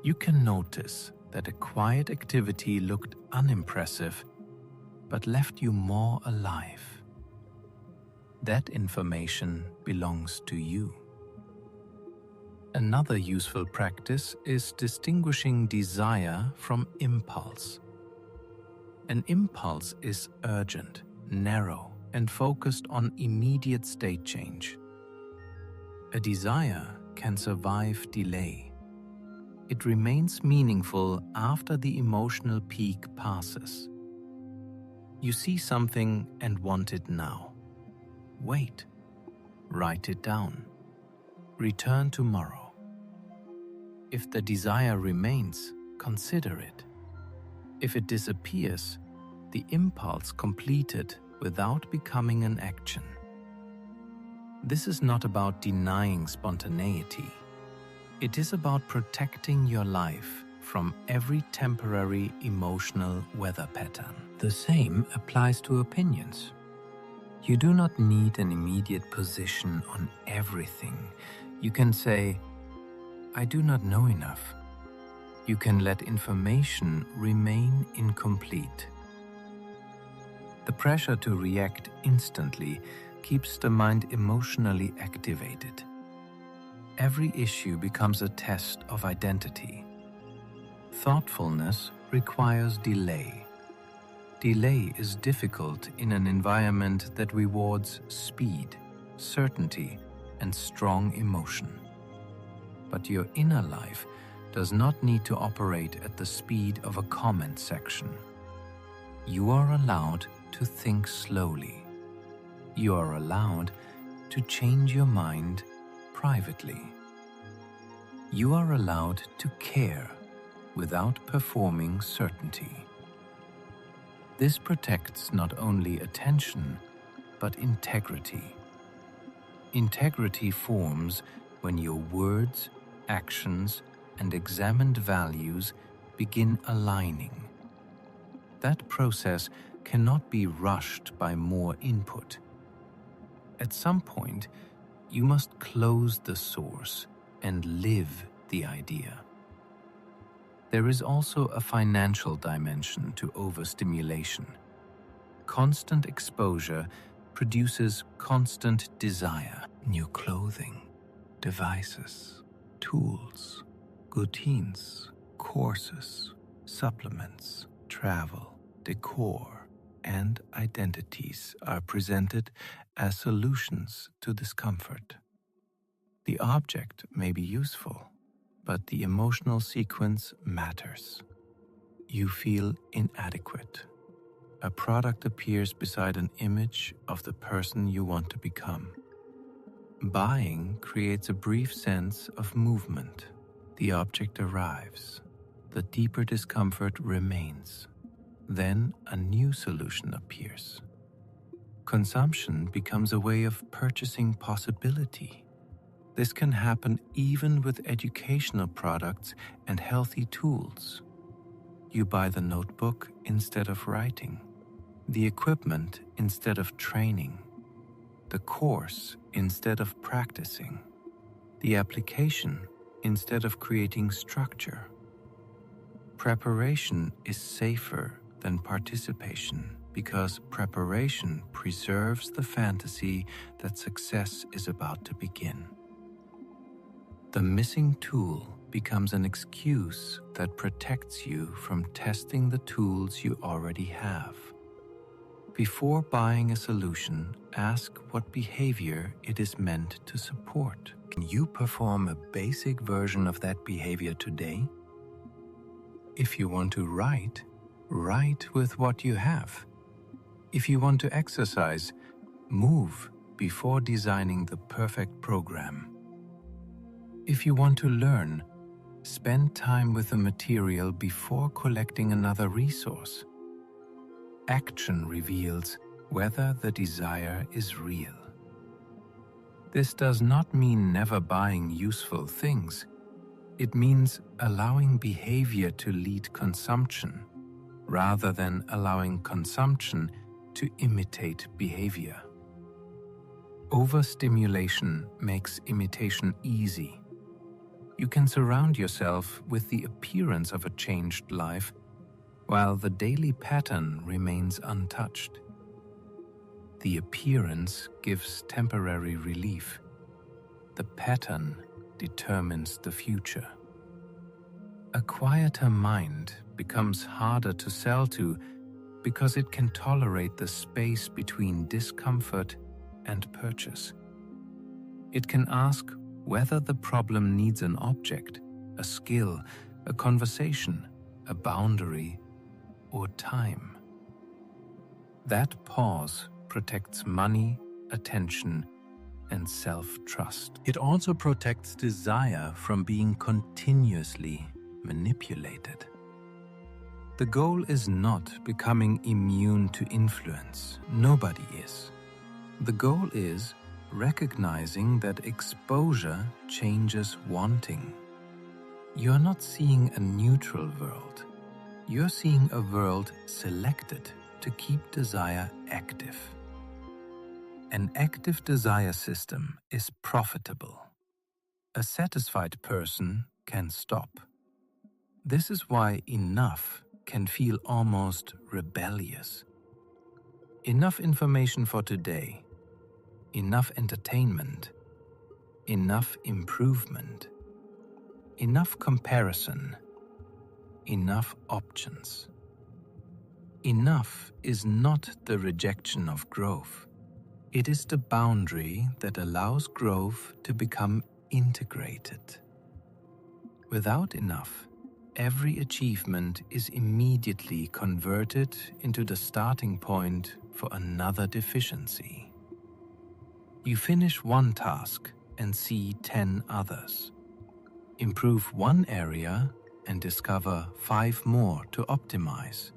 You can notice that a quiet activity looked unimpressive but left you more alive. That information belongs to you. Another useful practice is distinguishing desire from impulse. An impulse is urgent, narrow, and focused on immediate state change. A desire can survive delay. It remains meaningful after the emotional peak passes. You see something and want it now. Wait. Write it down. Return tomorrow. If the desire remains, consider it. If it disappears, the impulse completed without becoming an action. This is not about denying spontaneity. It is about protecting your life from every temporary emotional weather pattern. The same applies to opinions. You do not need an immediate position on everything. You can say, "I do not know enough." You can let information remain incomplete. The pressure to react instantly keeps the mind emotionally activated. Every issue becomes a test of identity. Thoughtfulness requires delay. Delay is difficult in an environment that rewards speed, certainty, and strong emotion. But your inner life does not need to operate at the speed of a comment section. You are allowed to think slowly. You are allowed to change your mind privately. You are allowed to care without performing certainty. This protects not only attention, but integrity. Integrity forms when your words, actions, and examined values begin aligning. That process cannot be rushed by more input. At some point, you must close the source and live the idea. There is also a financial dimension to overstimulation. Constant exposure produces constant desire. New clothing, devices, tools, routines, courses, supplements, travel, decor, and identities are presented as solutions to discomfort. The object may be useful, but the emotional sequence matters. You feel inadequate. A product appears beside an image of the person you want to become. Buying creates a brief sense of movement. The object arrives. The deeper discomfort remains. Then a new solution appears. Consumption becomes a way of purchasing possibility. This can happen even with educational products and healthy tools. You buy the notebook instead of writing, the equipment instead of training, the course instead of practicing, the application instead of creating structure. Preparation is safer than participation because preparation preserves the fantasy that success is about to begin. The missing tool becomes an excuse that protects you from testing the tools you already have. Before buying a solution, ask what behavior it is meant to support. Can you perform a basic version of that behavior today? If you want to write, write with what you have. If you want to exercise, move before designing the perfect program. If you want to learn, spend time with the material before collecting another resource. Action reveals whether the desire is real. This does not mean never buying useful things. It means allowing behavior to lead consumption, rather than allowing consumption to imitate behavior. Overstimulation makes imitation easy. You can surround yourself with the appearance of a changed life, while the daily pattern remains untouched. The appearance gives temporary relief. The pattern determines the future. A quieter mind becomes harder to sell to because it can tolerate the space between discomfort and purchase. It can ask whether the problem needs an object, a skill, a conversation, a boundary, or time. That pause protects money, attention, and self-trust. It also protects desire from being continuously manipulated. The goal is not becoming immune to influence. Nobody is. The goal is recognizing that exposure changes wanting. You're not seeing a neutral world. You're seeing a world selected to keep desire active. An active desire system is profitable. A satisfied person can stop. This is why enough can feel almost rebellious. Enough information for today, enough entertainment, enough improvement, enough comparison, enough options. Enough is not the rejection of growth. It is the boundary that allows growth to become integrated. Without enough, every achievement is immediately converted into the starting point for another deficiency. You finish one task and see 10 others. Improve one area and discover 5 more to optimize.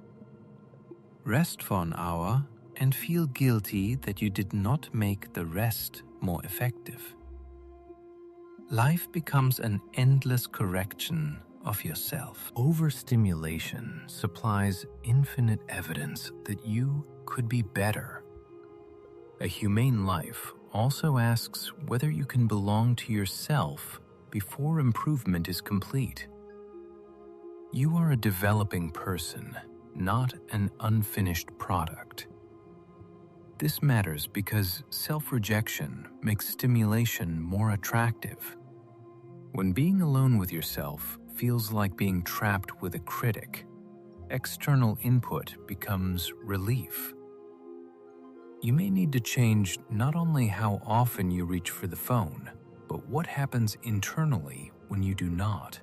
Rest for an hour and feel guilty that you did not make the rest more effective. Life becomes an endless correction of yourself. Overstimulation supplies infinite evidence that you could be better. A humane life also asks whether you can belong to yourself before improvement is complete. You are a developing person, not an unfinished product. This matters because self-rejection makes stimulation more attractive. When being alone with yourself feels like being trapped with a critic, external input becomes relief. You may need to change not only how often you reach for the phone, but what happens internally when you do not.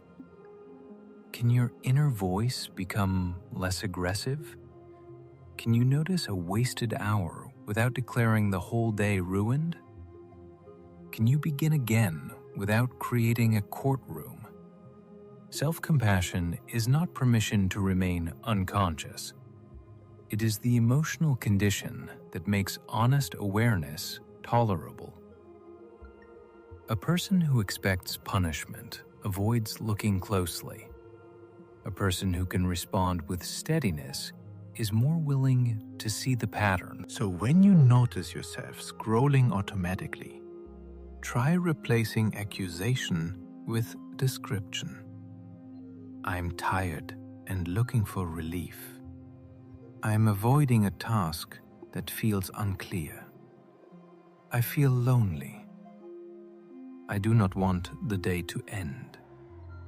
Can your inner voice become less aggressive? Can you notice a wasted hour without declaring the whole day ruined? Can you begin again without creating a courtroom? Self-compassion is not permission to remain unconscious. It is the emotional condition that makes honest awareness tolerable. A person who expects punishment avoids looking closely. A person who can respond with steadiness is more willing to see the pattern. So when you notice yourself scrolling automatically, try replacing accusation with description. I'm tired and looking for relief. I'm avoiding a task that feels unclear. I feel lonely. I do not want the day to end.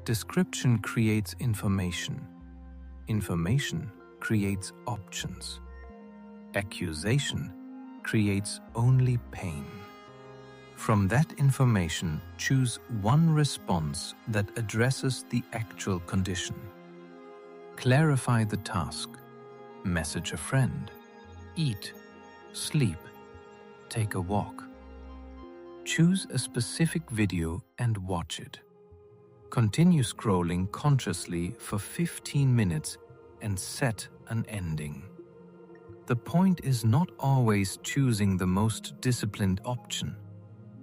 Description creates information. Information creates options. Accusation creates only pain. From that information, choose one response that addresses the actual condition. Clarify the task. Message a friend. Eat. Sleep. Take a walk. Choose a specific video and watch it. Continue scrolling consciously for 15 minutes and set an ending. The point is not always choosing the most disciplined option.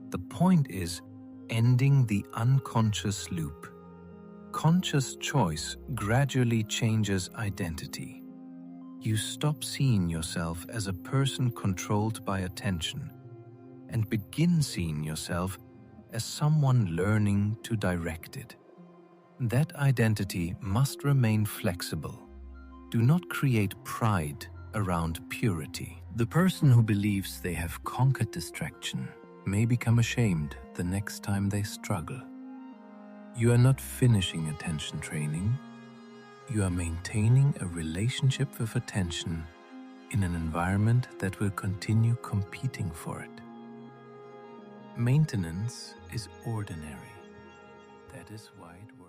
The point is ending the unconscious loop. Conscious choice gradually changes identity. You stop seeing yourself as a person controlled by attention and begin seeing yourself as someone learning to direct it. That identity must remain flexible. Do not create pride around purity. The person who believes they have conquered distraction may become ashamed the next time they struggle. You are not finishing attention training. You are maintaining a relationship with attention in an environment that will continue competing for it. Maintenance is ordinary. That is why it works.